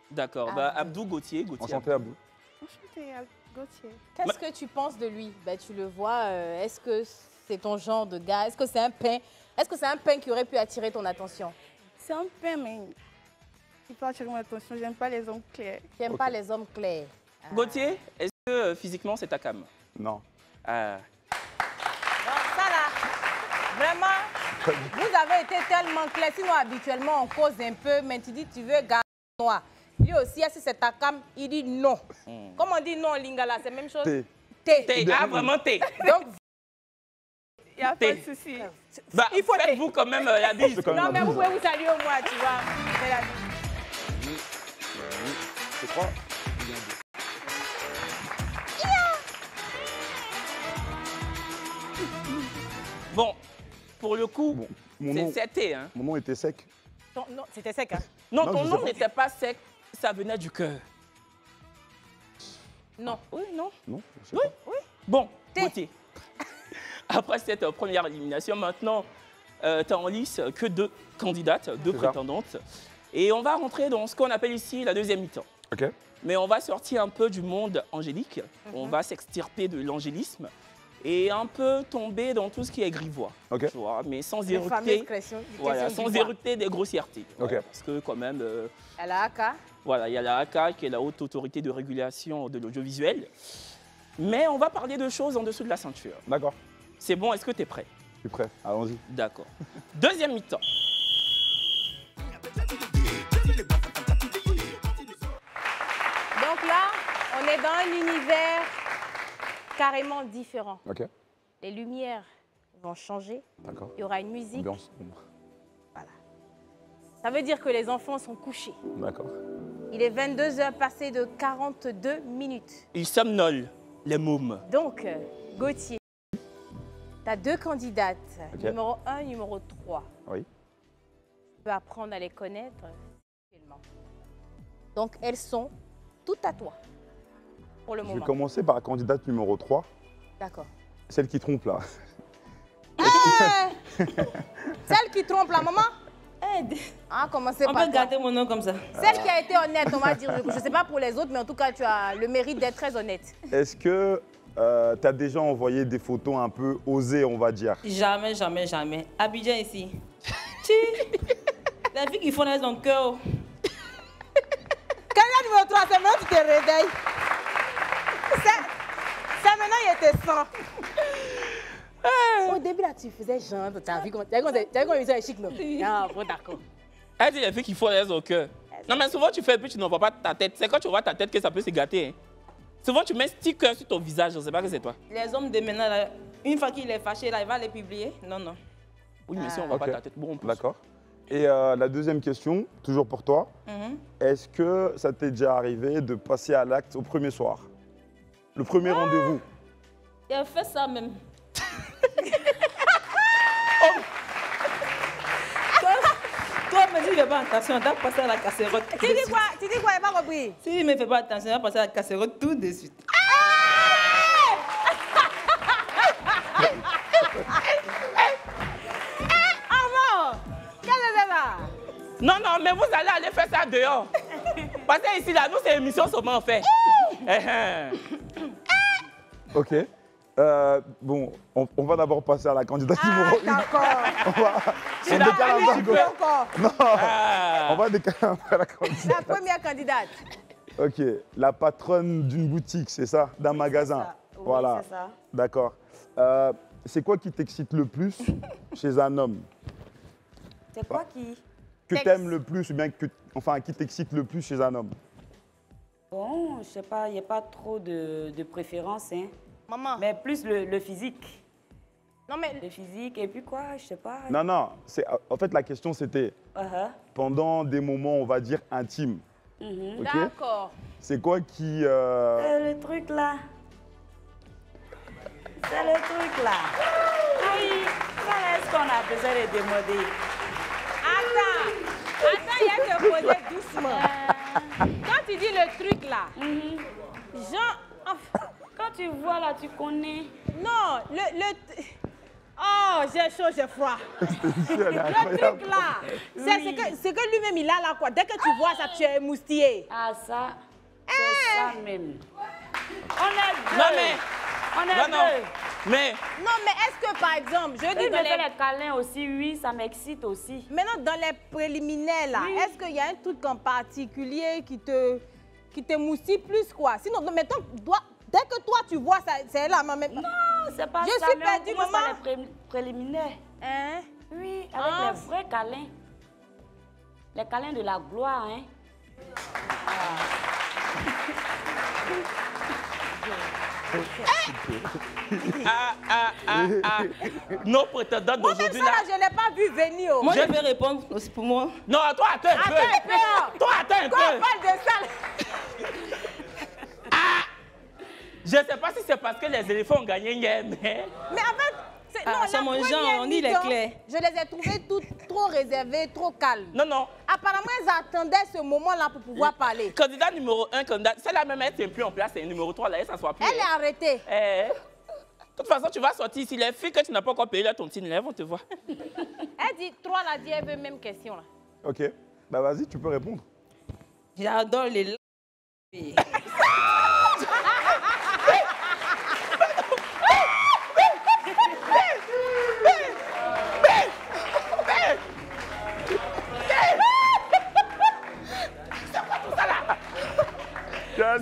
D'accord. Bah, Abdou Gauthier. Enchanté, Abdou. Enchanté, Gauthier. Qu'est-ce que tu penses de lui? Ben, tu le vois, est-ce que c'est ton genre de gars? Est-ce que c'est un pain? Est-ce que c'est un pain qui aurait pu attirer ton attention? C'est un pain, mais il peut attirer mon attention. J'aime pas les hommes clairs. Tu n'aimes pas les hommes clairs? Gauthier, est-ce que physiquement c'est ta cam? Non. Ah. Non, ça là, vraiment, vous avez été tellement clair. Sinon, habituellement, on cause un peu, mais tu dis tu veux garder noir. Lui aussi, si c'est ta cam, il dit non. Comme on dit non en lingala, c'est la même chose? T. Ah, vraiment T. Donc, il n'y a pas de souci. Bah, il faut faites-vous quand même la bise. Non, mais vous pouvez vous saluer au moins, tu vois. C'est la bise. C'est quoi? Bon, pour le coup, c'est T. Hein. Mon nom était sec. Non, c'était sec, hein? Non, ton nom n'était pas sec, ça venait du cœur. Non. Oui, non. Non, oui. Bon, Gauthier. Après cette première élimination, maintenant, tu as en lice que 2 candidates, 2 prétendantes. Et on va rentrer dans ce qu'on appelle ici la deuxième mi-temps. OK. Mais on va sortir un peu du monde angélique. On va s'extirper de l'angélisme et un peu tomber dans tout ce qui est grivois. OK. Tu vois, mais sans hériter, voilà, sans hériter des grossièretés. Voilà, OK. parce que quand même... Elle a AK. Voilà, il y a la AK qui est la Haute Autorité de Régulation de l'Audiovisuel. Mais on va parler de choses en dessous de la ceinture. D'accord. C'est bon, est-ce que tu es prêt? Je suis prêt, allons-y. D'accord. Deuxième mi-temps. Donc là, on est dans un univers carrément différent. OK. Les lumières vont changer. D'accord. Il y aura une musique. Ambiance sombre. Voilà. Ça veut dire que les enfants sont couchés. D'accord. Il est 22h passé de 42 minutes. Ils somnolent, les mômes. Donc, Gauthier, tu as 2 candidates, OK. numéro 1, numéro 3. Oui. Tu peux apprendre à les connaître. Donc, elles sont toutes à toi pour le moment. Je vais commencer par la candidate numéro 3. D'accord. Celle qui trompe là. Celle qui trompe la maman? Ah, commencez par On peut garder mon nom comme ça. Celle qui a été honnête, on va dire. Je ne sais pas pour les autres, mais en tout cas, tu as le mérite d'être très honnête. Est-ce que tu as déjà envoyé des photos un peu osées, on va dire? Jamais, jamais, jamais. Abidjan ici. La fille qui font dans son cœur. Quelle est numéro 3? C'est maintenant que tu te réveilles. maintenant, il était sans. Au début, là, tu faisais genre, t'as vu comment ils sont chic, non? Ah, bon, d'accord. Elle dit les filles qui font les au cœur. Non, mais souvent, tu fais et puis tu ne vois pas ta tête. C'est quand tu vois ta tête que ça peut se gâter. Hein. Souvent, tu mets un sticker sur ton visage, je ne sais pas que c'est toi. Les hommes de maintenant, là, une fois qu'il est fâché, là, il va les publier. Non, non. Oui, mais si on ne voit pas ta tête, bon, on peut. D'accord. Et la deuxième question, toujours pour toi. Est-ce que ça t'est déjà arrivé de passer à l'acte au premier soir? Le premier rendez-vous? Il a fait ça même. Toi, me dis, fais pas attention, t'as passé à la casserole. Tu dis quoi? Tu dis quoi? Il n'a pas compris. Si il ne me fait pas attention, il va passer à la casserole tout de suite. Non, non, mais vous allez aller faire ça dehors. Parce que ici, là, nous, c'est émission seulement fait. Ok. Bon, on va d'abord passer à la candidate numéro 1. D'accord. On décale un peu encore. Non, on va décaler un peu la candidate. La première candidate. Ok, la patronne d'une boutique, c'est ça? D'un magasin? Oui, voilà. c'est ça. D'accord. C'est quoi qui t'excite le plus chez un homme? C'est quoi qui? Que t'aimes le plus ou bien enfin, qui t'excite le plus chez un homme? Bon, je sais pas, il n'y a pas trop de préférence, hein. Maman. Mais plus le physique. Non, mais... Le physique, et puis quoi, je sais pas. Non, non, en fait, la question, c'était pendant des moments, on va dire, intimes. Okay? D'accord. C'est quoi qui... Le truc là. C'est le truc là. Oui, ça est-ce qu'on a besoin de demander. Attends, il y a te poser doucement. Quand tu dis le truc là, genre, quand tu vois là, tu connais. Non, oh, j'ai chaud, j'ai froid. Le truc là, c'est que lui-même il a là quoi. Dès que tu vois ça, tu es moustillé. Ah ça, c'est ça même. On est deux. Non mais, on est deux. Mais... Non, mais est-ce que, par exemple, je dis dans les câlins aussi, oui, ça m'excite aussi. Maintenant, dans les préliminaires, là, est-ce qu'il y a un truc en particulier qui te moustille plus, quoi? Sinon, mettons, dès que toi, tu vois ça, c'est là, maman. Non, c'est pas ça. Je suis perdue, maman. C'est les préliminaires. Hein? Oui, avec les vrais câlins. Les câlins de la gloire, hein. Nos prétendants d'aujourd'hui là. Moi, je ne l'ai pas vu venir. Moi, je vais répondre aussi pour moi. Non, toi, attends un peu. Attends un peu. Toi, attends un peu. Quand on parle de ça. Je ne sais pas si c'est parce que les éléphants ont gagné hier, mais... Mais en fait, c'est mon genre, on dit les clés. Je les ai trouvés toutes trop réservées, trop calmes. Non, non. Apparemment, ils attendaient ce moment-là pour pouvoir parler. Candidat numéro 1, celle-là même, elle n'est plus en place, c'est numéro 3, là, elle s'assoit plus. Elle est arrêtée. De toute façon, tu vas sortir ici. Les filles que tu n'as pas encore payé là, ton petit, elles vont te voir. Elle dit, 3 l'a dit, elle veut même question là. Ok. Bah vas-y, tu peux répondre. J'adore les...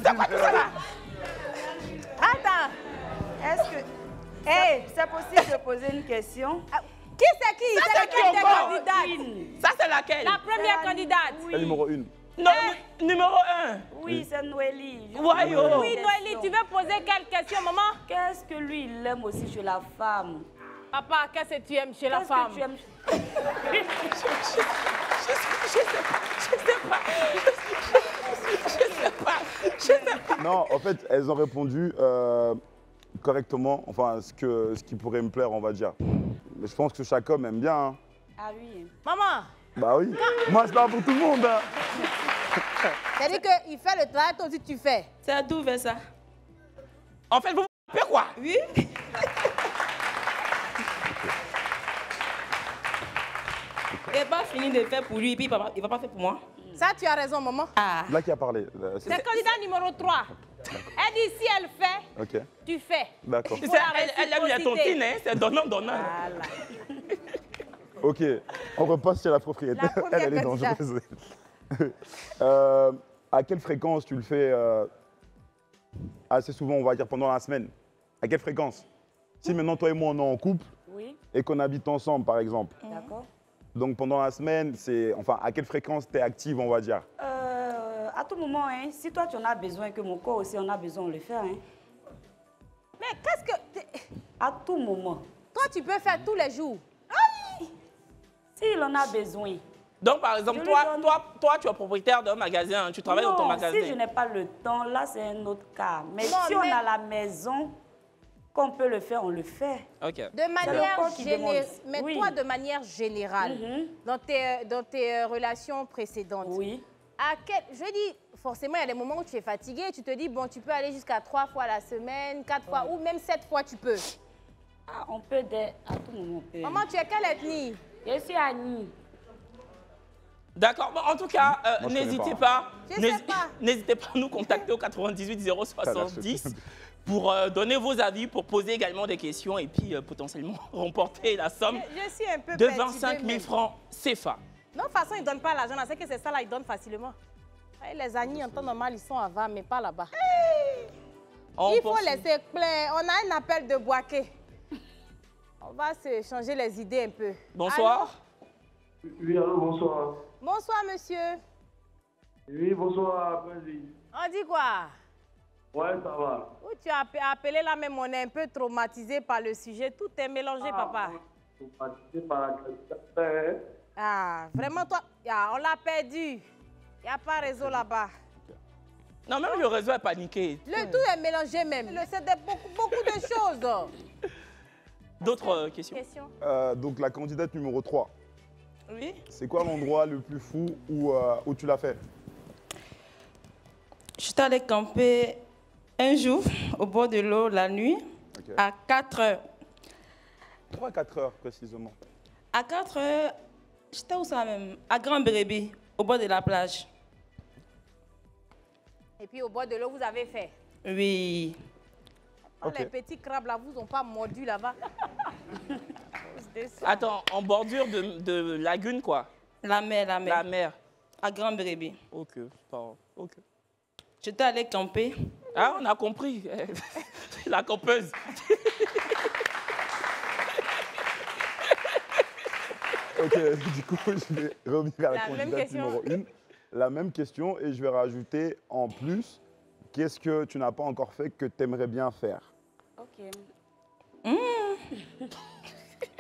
C'est quoi tout ça là? Attends. Est-ce que... Hey, c'est possible de poser une question? Qui c'est qui? Ça, c'est laquelle des candidates? Ça, c'est laquelle? La première candidate. Oui. La numéro 1. Non, numéro 1. Oui, c'est Noélie. Ouais, oui, Noélie, tu veux poser quelle question, maman? Qu'est-ce que lui, il aime aussi chez la femme? Papa, qu'est-ce que tu aimes chez la femme? Qu'est-ce que tu aimes? Je sais pas. Non, en fait, elles ont répondu correctement, enfin, ce qui pourrait me plaire, on va dire. Mais je pense que chaque homme aime bien. Hein. Ah oui. Maman. Bah oui. Moi, je parle pour tout le monde. Hein. C'est-à-dire qu'il fait le travail, toi aussi tu fais. C'est à tout vers ça. En fait, vous faites quoi? Oui. Il n'a pas fini de faire pour lui, puis il ne va pas faire pour moi. Ça, tu as raison, maman. Là qui a parlé. C'est le candidat numéro 3. Elle dit si elle fait, tu fais. D'accord. Elle aime les tontines, hein? C'est donnant-donnant. Voilà. Ok, on repasse chez la propriétaire. Elle est dangereuse. À quelle fréquence tu le fais assez souvent, on va dire, pendant la semaine? À quelle fréquence? Si maintenant toi et moi on est en couple et qu'on habite ensemble par exemple. D'accord. Donc pendant la semaine, enfin à quelle fréquence tu es active on va dire? À tout moment, hein, si toi tu en as besoin et que mon corps aussi en a besoin, on le fait. Hein. Mais qu'est-ce que... À tout moment. Toi, tu peux faire tous les jours. S'il en a besoin. Donc, par exemple, toi, tu es propriétaire d'un magasin, hein, tu travailles dans ton magasin. Si je n'ai pas le temps, là, c'est un autre cas. Mais non, si on a la maison, qu'on peut le faire, on le fait. Okay. De manière générale, mais oui. toi, de manière générale, dans tes relations précédentes, je dis, forcément, il y a des moments où tu es fatigué, tu te dis, bon, tu peux aller jusqu'à 3 fois la semaine, 4 fois, ou même 7 fois, tu peux. Ah, on peut à tout moment. Maman, tu es quelle ethnie? Je suis Annie. D'accord. Bon, en tout cas, n'hésitez pas. N'hésitez pas à nous contacter au 98 070 pour donner vos avis, pour poser également des questions et puis potentiellement remporter la somme de 25 000 francs CFA. Non, de toute façon, ils ne donnent pas l'argent. C'est que c'est ça, là, ils donnent facilement. Les amis, en temps normal, ils sont à 20, mais pas là-bas. Il faut laisser plaire. On a un appel de Boaké. On va se changer les idées un peu. Bonsoir. Allô? Oui, allô, bonsoir. Bonsoir, monsieur. Oui, bonsoir, On dit quoi? Ouais, ça va. Où tu as appelé là même, on est un peu traumatisé par le sujet. Tout est mélangé, papa. Traumatisé par la qualité. Ah, vraiment, toi, on l'a perdu. Il n'y a pas réseau là-bas. Non, même le réseau est paniqué. Le tout est mélangé même. C'est beaucoup de choses. D'autres questions? Donc la candidate numéro 3. Oui. C'est quoi l'endroit le plus fou où tu l'as fait? Je suis allée camper un jour au bord de l'eau la nuit à 4 heures. Pourquoi à 4 heures précisément? À 4 heures, j'étais où ça même? À Grand Bérébi, au bord de la plage. Et puis au bord de l'eau, vous avez fait? Oui. Les petits crabes là, vous n'ont pas mordu là-bas? Attends, en bordure de lagune quoi? La mer. La mer. À Grand Bérébi. Ok, ok. J'étais allée camper. Ah, on a compris. La campeuse. Ok, du coup, je vais revenir à la candidate numéro 1. La même question et je vais rajouter en plus, qu'est-ce que tu n'as pas encore fait que tu aimerais bien faire? Ok.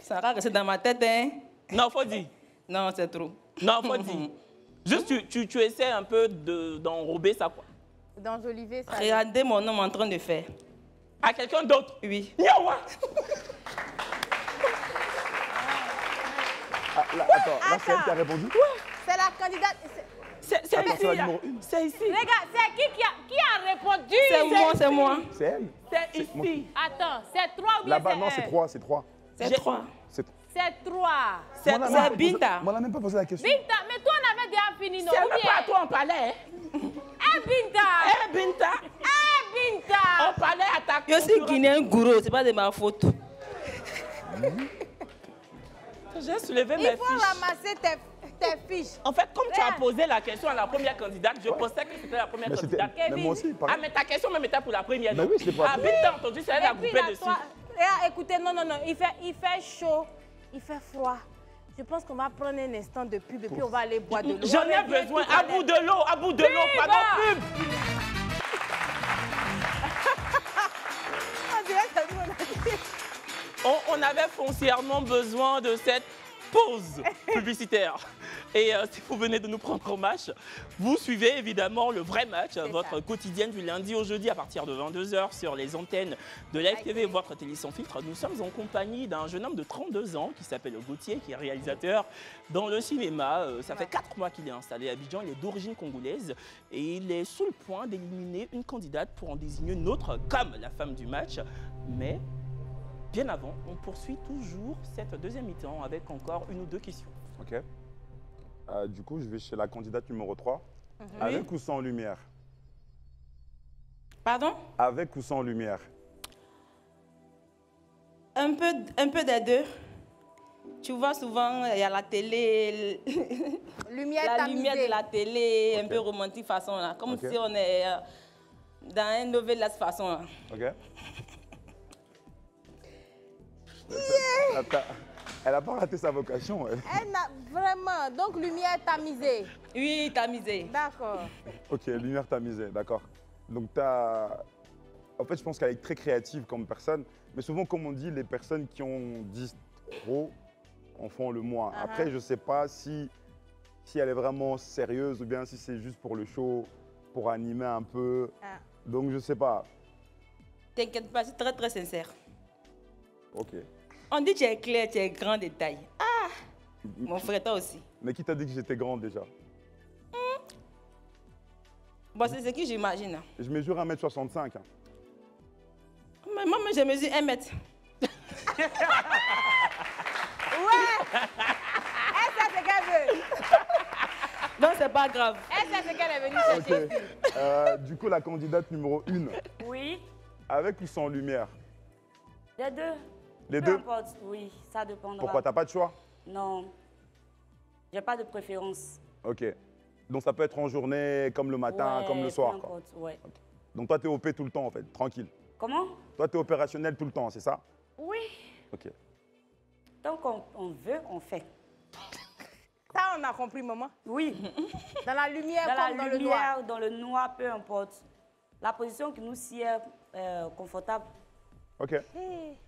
Ça va rester dans ma tête, hein? Non, faut dire. Non, c'est trop. Non, faut dire. Juste, tu essaies un peu d'enrober ça, quoi. D'enjoliver ça. Regardez mon homme en train de faire. À quelqu'un d'autre? Oui. Yawa! Attends, là, c'est elle qui a répondu? C'est la candidate. C'est ici, là. C'est ici. Les gars, c'est qui a répondu? C'est moi. C'est elle? C'est ici. Attends, c'est 3 ou bien là-bas, non, c'est 3, c'est 3. C'est 3. C'est 3. C'est Binta. Moi, on n'a même pas posé la question. Binta, mais toi, on avait déjà fini, non? C'est même pas à toi, on parlait. Binta! Binta! Binta! On parlait à ta Je suis guinéen gourou, c'est pas de ma faute. J'ai soulevé mes fiches. Il faut ramasser tes fiches. En fait, comme tu as posé la question à la première candidate, je pensais que c'était la première candidate. Mais moi aussi, pareil. Ah, mais ta question même était pour la première. Mais oui, c'était pour la première. Binta, entendu, c'est elle a groupé dessus. Écoutez, non, il fait chaud, il fait froid. Je pense qu'on va prendre un instant de pub et puis on va aller boire de l'eau. J'en ai besoin. À bout de l'eau, pas de pub. On avait foncièrement besoin de cette pause publicitaire. Et si vous venez de nous prendre en match, vous suivez évidemment le vrai match, votre quotidienne du lundi au jeudi à partir de 22 h sur les antennes de Live TV, votre télé sans filtre. Nous sommes en compagnie d'un jeune homme de 32 ans qui s'appelle Gauthier, qui est réalisateur dans le cinéma. Ça fait 4 mois qu'il est installé à Abidjan, il est d'origine congolaise et il est sous le point d'éliminer une candidate pour en désigner une autre comme la femme du match. Mais bien avant, on poursuit toujours cette deuxième mi-temps avec encore une ou deux questions. Ok. Du coup, je vais chez la candidate numéro 3. Avec ou sans lumière? Pardon? Avec ou sans lumière? Un peu des deux. Tu vois souvent, il y a la télé, la lumière de la télé, un peu romantique façon là. Comme si on est dans un novelas façon là. Ok. Elle n'a pas raté sa vocation. Elle n'a vraiment. Donc, lumière tamisée. Oui, tamisée. D'accord. Ok, lumière tamisée, d'accord. Donc, en fait, je pense qu'elle est très créative comme personne. Mais souvent, comme on dit, les personnes qui ont dit trop en font le moins. Après, je ne sais pas si elle est vraiment sérieuse ou bien si c'est juste pour le show, pour animer un peu. Donc, je ne sais pas. T'inquiète pas, c'est très, très sincère. Ok. On dit que tu es clair, tu es grand de taille. Ah, mon frère, toi aussi. Mais qui t'a dit que j'étais grand déjà? Bon, c'est ce que j'imagine. Je mesure 1m65. Mais moi, je mesure 1 mètre. Ouais. Elle sait ce qu'elle veut. Non, c'est pas grave. Elle sait ce qu'elle est venue chercher. Du coup, la candidate numéro 1. Oui. Avec ou sans lumière? Les deux. Les Peu deux? importe, oui, ça dépendra. Pourquoi? T'as pas de choix? Non. J'ai pas de préférence. Ok. Donc ça peut être en journée, comme le matin, comme le soir. Peu importe, ouais. Okay. Donc toi, tu es OP tout le temps, en fait, tranquille. Comment? Toi, tu es opérationnel tout le temps, c'est ça? Oui. Ok. Tant qu'on veut, on fait. Ça, on a compris, maman. Oui. Dans la lumière comme dans le noir. Dans la lumière, dans le noir, peu importe. La position qui nous sied confortable. Ok.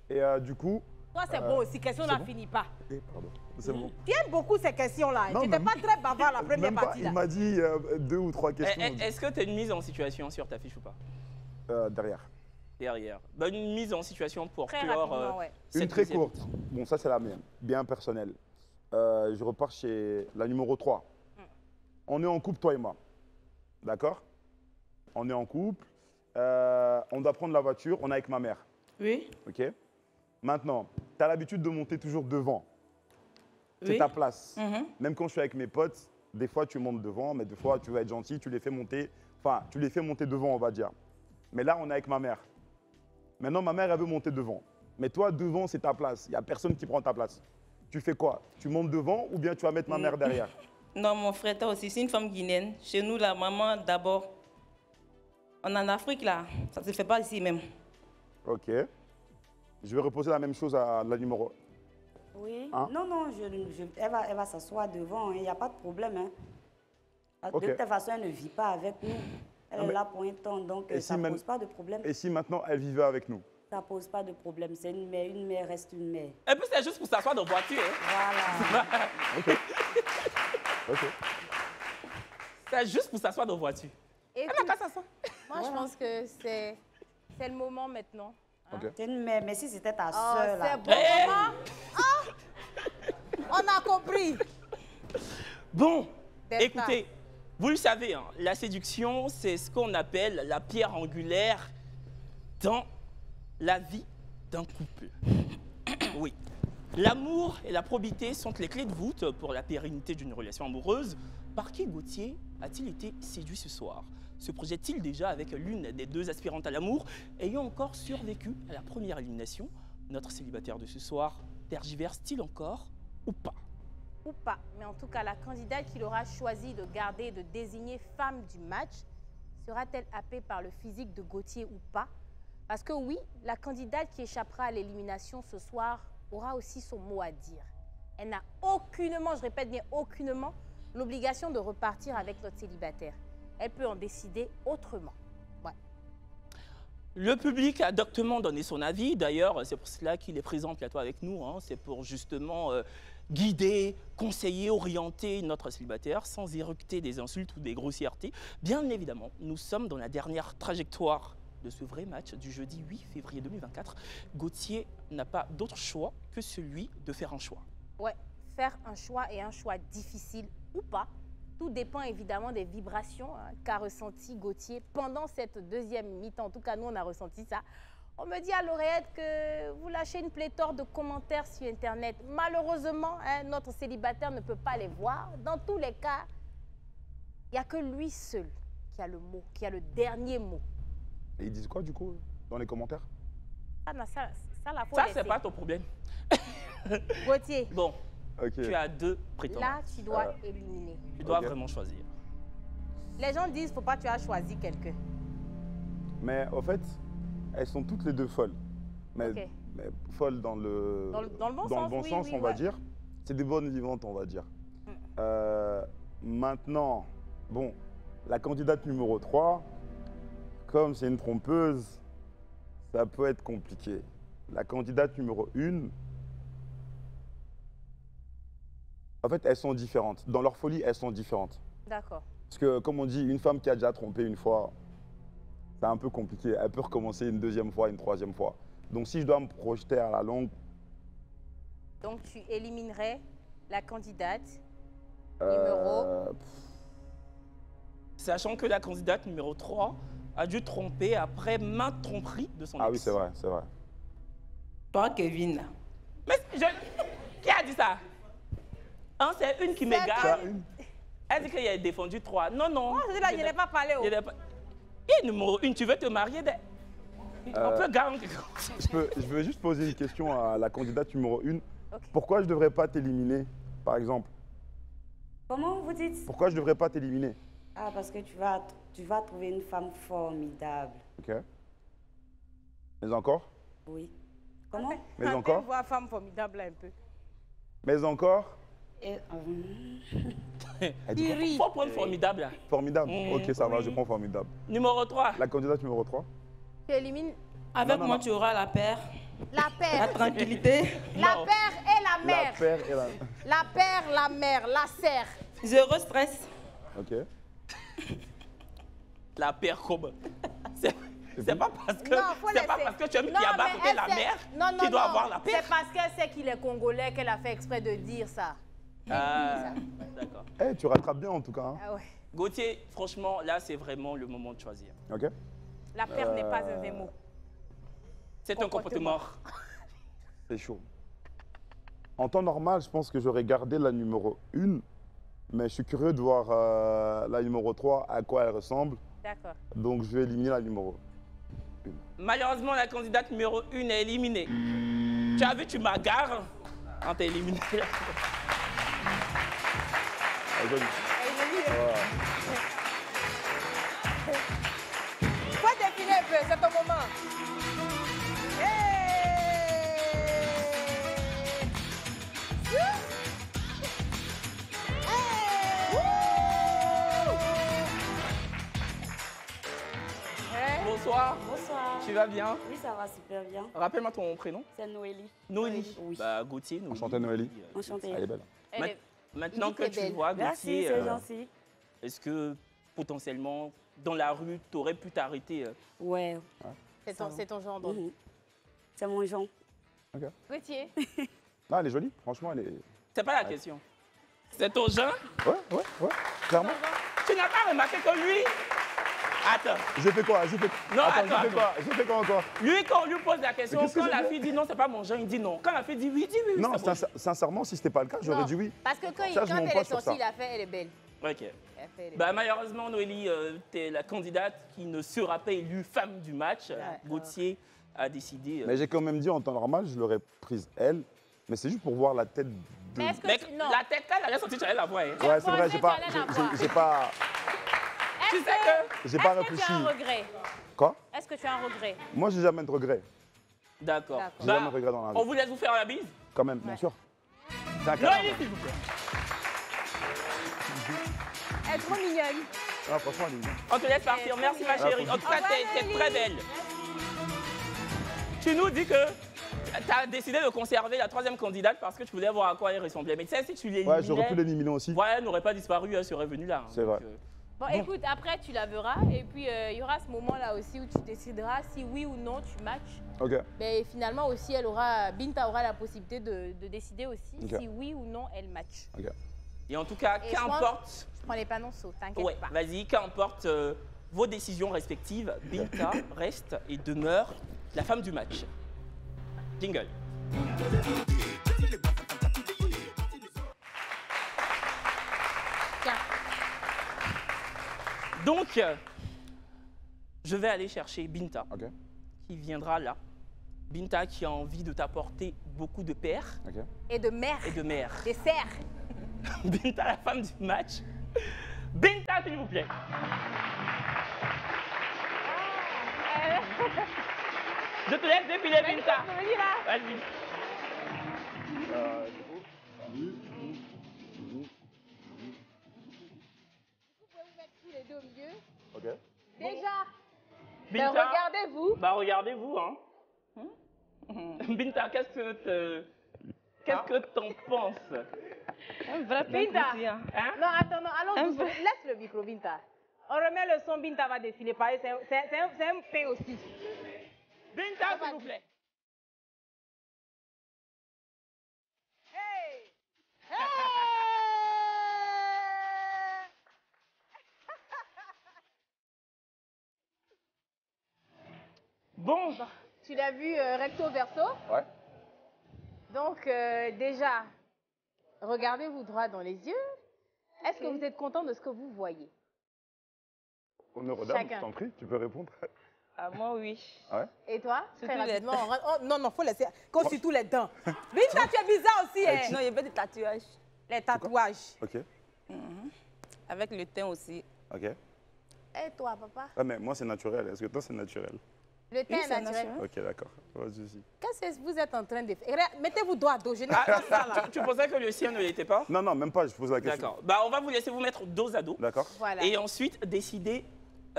Et du coup... Toi, c'est beau aussi, question n'en finit pas. Pardon, c'est bon. Tu aimes beaucoup ces questions-là. Tu n'étais pas très bavard la première partie. Il m'a dit 2 ou 3 questions. Est-ce que tu as une mise en situation sur ta fiche ou pas? Derrière. Derrière. Bah, une mise en situation pour très clore... Une très courte. Bon, ça, c'est la mienne. Bien personnelle. Je repars chez la numéro 3. On est en couple, toi et moi. D'accord? On est en couple. On doit prendre la voiture. On est avec ma mère. Oui. Ok. Maintenant, tu as l'habitude de monter toujours devant. C'est ta place. Même quand je suis avec mes potes, des fois tu montes devant, mais des fois tu vas être gentil, tu les fais monter. Enfin, tu les fais monter devant, on va dire. Mais là, on est avec ma mère. Maintenant, ma mère, elle veut monter devant. Mais toi, devant, c'est ta place. Il n'y a personne qui prend ta place. Tu fais quoi? Tu montes devant ou bien tu vas mettre ma mère derrière? Non, mon frère, toi aussi, c'est une femme guinéenne. Chez nous, la maman, d'abord. On est en Afrique, là. Ça ne se fait pas ici même. Ok. Je vais reposer la même chose à la numéro. Oui. Hein? Non, elle va s'asseoir devant, il n'y a pas de problème. Hein. De toute façon, elle ne vit pas avec nous. Elle est là pour un temps, donc ça ne pose pas de problème. Et si maintenant elle vivait avec nous? Ça ne pose pas de problème. C'est une mère reste une mère. Et puis c'est juste pour s'asseoir dans la voiture. Voilà. Ok. Ok. C'est juste pour s'asseoir dans la voiture. Et elle n'a qu'à s'asseoir. Moi, je pense que c'est le moment maintenant. Okay. C'est une mère, mais si c'était ta soeur, là. C'est bon, maman. On a compris. Bon, écoutez, vous le savez, hein, la séduction, c'est ce qu'on appelle la pierre angulaire dans la vie d'un couple. Oui. L'amour et la probité sont les clés de voûte pour la pérennité d'une relation amoureuse. Par qui Gauthier a-t-il été séduit ce soir? Se projette-t-il déjà avec l'une des deux aspirantes à l'amour, ayant encore survécu à la première élimination? Notre célibataire de ce soir tergiverse-t-il encore ou pas? Ou pas, mais en tout cas, la candidate qu'il aura choisi de garder et de désigner femme du match, sera-t-elle happée par le physique de Gauthier ou pas? Parce que oui, la candidate qui échappera à l'élimination ce soir aura aussi son mot à dire. Elle n'a aucunement, je répète bien aucunement, l'obligation de repartir avec notre célibataire. Elle peut en décider autrement. Ouais. Le public a doctement donné son avis. D'ailleurs, c'est pour cela qu'il est présent en plateau avec nous. Hein. C'est pour justement guider, conseiller, orienter notre célibataire sans éructer des insultes ou des grossièretés. Bien évidemment, nous sommes dans la dernière trajectoire de ce vrai match du jeudi 8 février 2024. Gauthier n'a pas d'autre choix que celui de faire un choix. Ouais, faire un choix et un choix difficile ou pas. Tout dépend évidemment des vibrations qu'a ressenti Gauthier pendant cette deuxième mi-temps. En tout cas, nous, on a ressenti ça. On me dit à l'oreillette que vous lâchez une pléthore de commentaires sur Internet. Malheureusement, notre célibataire ne peut pas les voir. Dans tous les cas, il n'y a que lui seul qui a le mot, qui a le dernier mot. Et ils disent quoi, du coup, dans les commentaires? Ça, c'est pas ton problème. Gauthier. Bon. Okay. Tu as deux prétendants. Là, tu dois éliminer. Tu dois vraiment choisir. Les gens disent, faut pas que tu as choisi quelqu'un. Mais au fait, elles sont toutes les deux folles. Mais mais folles dans le, dans le bon sens, on va dire. C'est des bonnes vivantes, on va dire. Maintenant, bon, la candidate numéro 3, comme c'est une trompeuse, ça peut être compliqué. La candidate numéro 1, en fait, elles sont différentes. Dans leur folie, elles sont différentes. D'accord. Parce que, comme on dit, une femme qui a déjà trompé une fois, c'est un peu compliqué. Elle peut recommencer une deuxième fois, une troisième fois. Donc, si je dois me projeter à la longue... Donc, tu éliminerais la candidate numéro... Sachant que la candidate numéro 3 a dû tromper après maintes tromperies de son ex. Ah oui, c'est vrai, c'est vrai. Toi, Kevin, là. Mais qui a dit ça? Hein, c'est une qui m'égare. Elle dit qu'il a défendu 3. Non, non. Moi, je dis là, je n'ai pas parlé. Et numéro 1, tu veux te marier on peut garantir. Je veux juste poser une question à la candidate numéro 1. Okay. Pourquoi je ne devrais pas t'éliminer, par exemple? Comment vous dites? Pourquoi je ne devrais pas t'éliminer? Ah, parce que tu vas trouver une femme formidable. Ok. Mais encore? Oui. Comment? Mais encore? On voit femme formidable un peu. Mais encore? Il rit. Faut prendre formidable. Là. Formidable. Ok, ça va, je prends formidable. Numéro 3. La candidate numéro 3. Tu élimines. Avec moi, tu auras la paire. La paire. La tranquillité. La paire et la mère. La paire et la... La paire, la mère, la serre. Zéro stress. Ok. La paire comme... C'est pas parce que tu as mis qu'il y a à côté la mère qui doit avoir la paire. C'est parce qu'elle sait qu'il est congolais qu'elle a fait exprès de dire ça. D'accord. Eh, tu rattrapes bien en tout cas. Hein. Ah ouais. Gauthier, franchement, là, c'est vraiment le moment de choisir. Ok. La paire n'est pas un mot. C'est un comportement. C'est chaud. En temps normal, je pense que j'aurais gardé la numéro 1, mais je suis curieux de voir la numéro 3, à quoi elle ressemble. D'accord. Donc, je vais éliminer la numéro 1. Malheureusement, la candidate numéro 1 est éliminée. Tu as vu, tu m'agarres. On t'a éliminé. Faut défiler un peu, c'est ton moment. Bonsoir. Bonsoir. Tu vas bien? Oui, ça va super bien. Rappelle-moi ton prénom. C'est Noélie. Noélie. Oui. Bah, Gauthier, Noélie. Enchanté, Noélie. Enchantée. Elle est belle. Maintenant que tu vois, Merci, Gauthier, c'est gentil. est-ce que potentiellement, dans la rue, tu aurais pu t'arrêter? Ouais. C'est ton genre d'homme. C'est mon genre. Ok. Gauthier. Non, elle est jolie. Franchement, elle est... C'est pas la question. C'est ton genre? Ouais. Clairement. Tu n'as pas remarqué que lui... Attends. J'ai fait quoi? Non, attends. Attends. J'ai fait quoi encore? Lui, quand on lui pose la question, quand la fille dit non, c'est pas mon genre, il dit non. Quand la fille dit oui, il dit oui. Non, sincèrement, si c'était pas le cas, j'aurais dit oui. Parce que quand elle est sortie, il a fait, elle est belle. Ok. Bah, malheureusement, Noélie, tu es la candidate qui ne sera pas élue femme du match. Gauthier a décidé... Mais j'ai quand même dit en temps normal, je l'aurais prise elle. Mais c'est juste pour voir la tête de... Mais est-ce que la tête, elle a rien senti, tu allais la voir. Hein. Ouais, c'est vrai, j'ai pas... Tu sais que... J'ai pas réfléchi. Est-ce que tu as un regret? Quoi? Est-ce que tu as un regret? Moi, j'ai jamais de regret. D'accord. J'ai jamais de regret dans la vie. On vous laisse vous faire la bise? Quand même, bien sûr. Noélie, s'il vous plaît. Elle est trop mignonne. Ah, franchement, elle est mignonne. On te laisse partir. Merci, ma chérie. En tout cas, t'es très belle. Tu nous dis que tu as décidé de conserver la troisième candidate parce que tu voulais voir à quoi elle ressemblait. Mais tu sais, si tu l'éliminais... Ouais, j'aurais pu l'éliminer aussi. Ouais, elle n'aurait pas disparu, elle serait venue là. C'est vrai. Bon, écoute, après, tu la verras. Et puis, il y aura ce moment-là aussi où tu décideras si oui ou non tu matches. Ok. Mais finalement aussi, Binta aura la possibilité de décider aussi si oui ou non elle match. Ok. Et en tout cas, qu'importe... Je prends les panneaux sauts, t'inquiète pas. Vas-y, qu'importe vos décisions respectives, Binta reste et demeure la femme du match. Jingle. Tiens. Donc, je vais aller chercher Binta, qui viendra là. Binta qui a envie de t'apporter beaucoup de pères. Et de mères. Et de mères. Des serres. Binta, la femme du match. Binta, s'il vous plaît. Je te laisse défiler, Binta. Vas-y. Vous pouvez vous mettre tous les deux au milieu. Ok. Déjà. Binta, regardez-vous. Bah regardez-vous, hein. Binta, qu'est-ce que t'en penses? Binta. Hein? Non, attends, non, allons doucement. Laisse le micro, Binta. On remet le son, Binta va défiler. C'est un pain aussi. Binta, s'il vous plaît. Hey! Hey! Bon. Tu l'as vu recto verso? Ouais. Donc, déjà, regardez-vous droit dans les yeux. Est-ce que vous êtes content de ce que vous voyez? Honneur aux dames, je t'en prie, tu peux répondre. Moi, oui. Ah ouais? Et toi? Surtout Très les rapidement. dents. Non, faut laisser. Comme sur tous les dents. Binta, tu es bizarre aussi. Hein? Non, il y avait des tatouages. Les tatouages. Ok. Avec le teint aussi. Ok. Et toi, papa? Ah, mais moi, c'est naturel. Est-ce que toi, c'est naturel? Le teint est naturel. Ok, d'accord. Vas-y. Qu'est-ce que vous êtes en train de faire? Mettez-vous dos à dos. Je n'ai pas ça là. Tu pensais que le sien ne l'était pas? Non, non, même pas, je pose la question. D'accord. Bah, on va vous laisser vous mettre dos à dos. D'accord. Voilà. Et ensuite, décider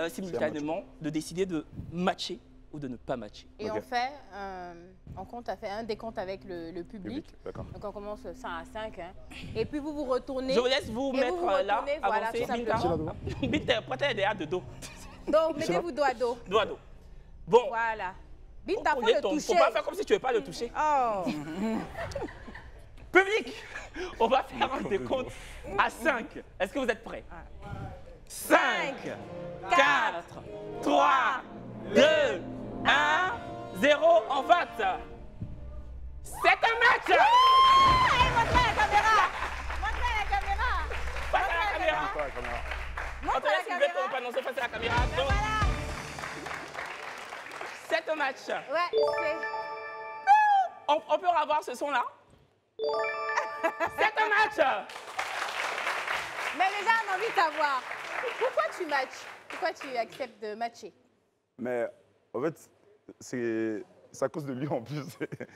simultanément de décider de matcher ou de ne pas matcher. Et on fait un décompte avec le public. D'accord. Donc on commence 100 à 5. Hein. Et puis vous vous retournez. Je vous laisse vous mettre là, voilà, avancer. tout simplement. Binta, prêtez derrière de dos. Donc mettez-vous dos à dos. Dos à dos. Bon. Voilà. Binta, faut le toucher. Faut pas faire comme si tu ne veux pas le toucher. Oh. Public, on va faire un décompte à 5. Est-ce que vous êtes prêts? 5, 4, 3, 2, 1, 0, en fait. C'est un match. Montrez la caméra. Montrez la caméra. Face à la caméra. Montrez la caméra. On va annoncer face à la caméra. Donc, c'est un match. Ouais, c'est... On peut avoir ce son-là? C'est un match. Mais les gens ont envie de savoir, pourquoi tu matches? Pourquoi tu acceptes de matcher? Mais en fait, c'est à cause de lui en plus.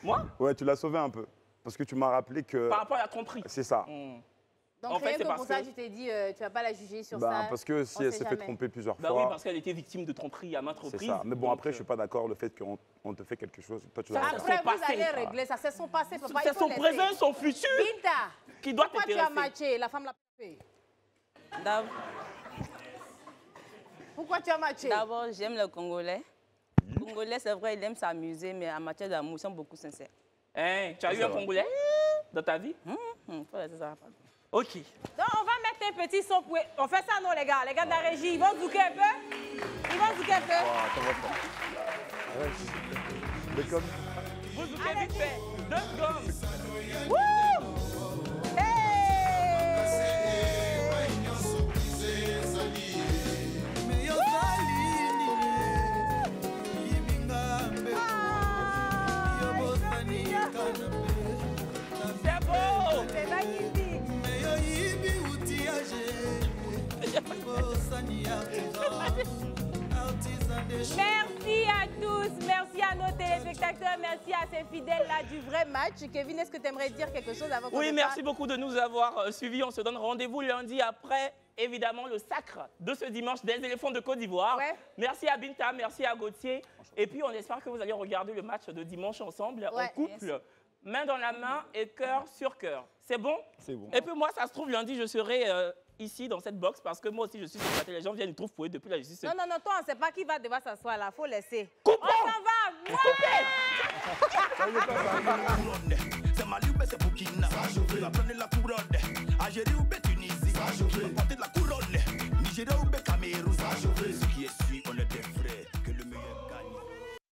Moi? Ouais, tu l'as sauvé un peu. Parce que tu m'as rappelé que... Par rapport à la tromperie. C'est ça. Donc en fait, rien c'est que parce pour ça, tu t'es dit, tu vas pas la juger sur bah, ça. Parce que si elle s'est fait tromper plusieurs fois... Bah oui, parce qu'elle était victime de tromperie à maintes reprises. C'est ça. Mais bon, après, je suis pas d'accord le fait qu'on te fait quelque chose. Toi, tu Après, vous allez régler ça. C'est son passé, papa. C'est son présent, son futur. Binta, qui doit pourquoi tu as matché? La femme l'a fait. Pourquoi tu as matché? D'abord, j'aime le Congolais. Le Congolais, c'est vrai, il aime s'amuser, mais en matière d'amour, ils sont beaucoup sincères. Hein, tu as eu un Congolais dans ta vie? C'est ça. Ok. Donc, on va mettre un petit son pour... On fait ça, non, les gars? Les gars de la régie, ils vont zouker un peu? Ils vont zouker un peu? Mais comme... Vous zouquez vite fait. 2 secondes. Wouh! C'est beau! C'est magnifique! Merci à tous, merci à nos téléspectateurs, merci à ces fidèles-là du vrai match. Kevin, est-ce que tu aimerais dire quelque chose avant qu'on Oui, merci beaucoup de nous avoir suivis. On se donne rendez-vous lundi après, évidemment, le sacre de ce dimanche des éléphants de Côte d'Ivoire. Ouais. Merci à Binta, merci à Gauthier. Et puis, on espère que vous allez regarder le match de dimanche ensemble, en couple, main dans la main et cœur sur cœur. C'est bon? C'est bon. Et puis moi, ça se trouve, lundi, je serai ici, dans cette box, parce que moi aussi, je suis célibataire. Les gens viennent me trouver fouet depuis là, je suis... Non, toi, on ne sait pas qui va devoir s'asseoir là. Faut laisser. Coupons! On s'en va! C'est Mali ou c'est Burkina. Tu vas prendre la couronne. Algérie ou Tunisie. Tu vas porter la couronne. Nigeria ou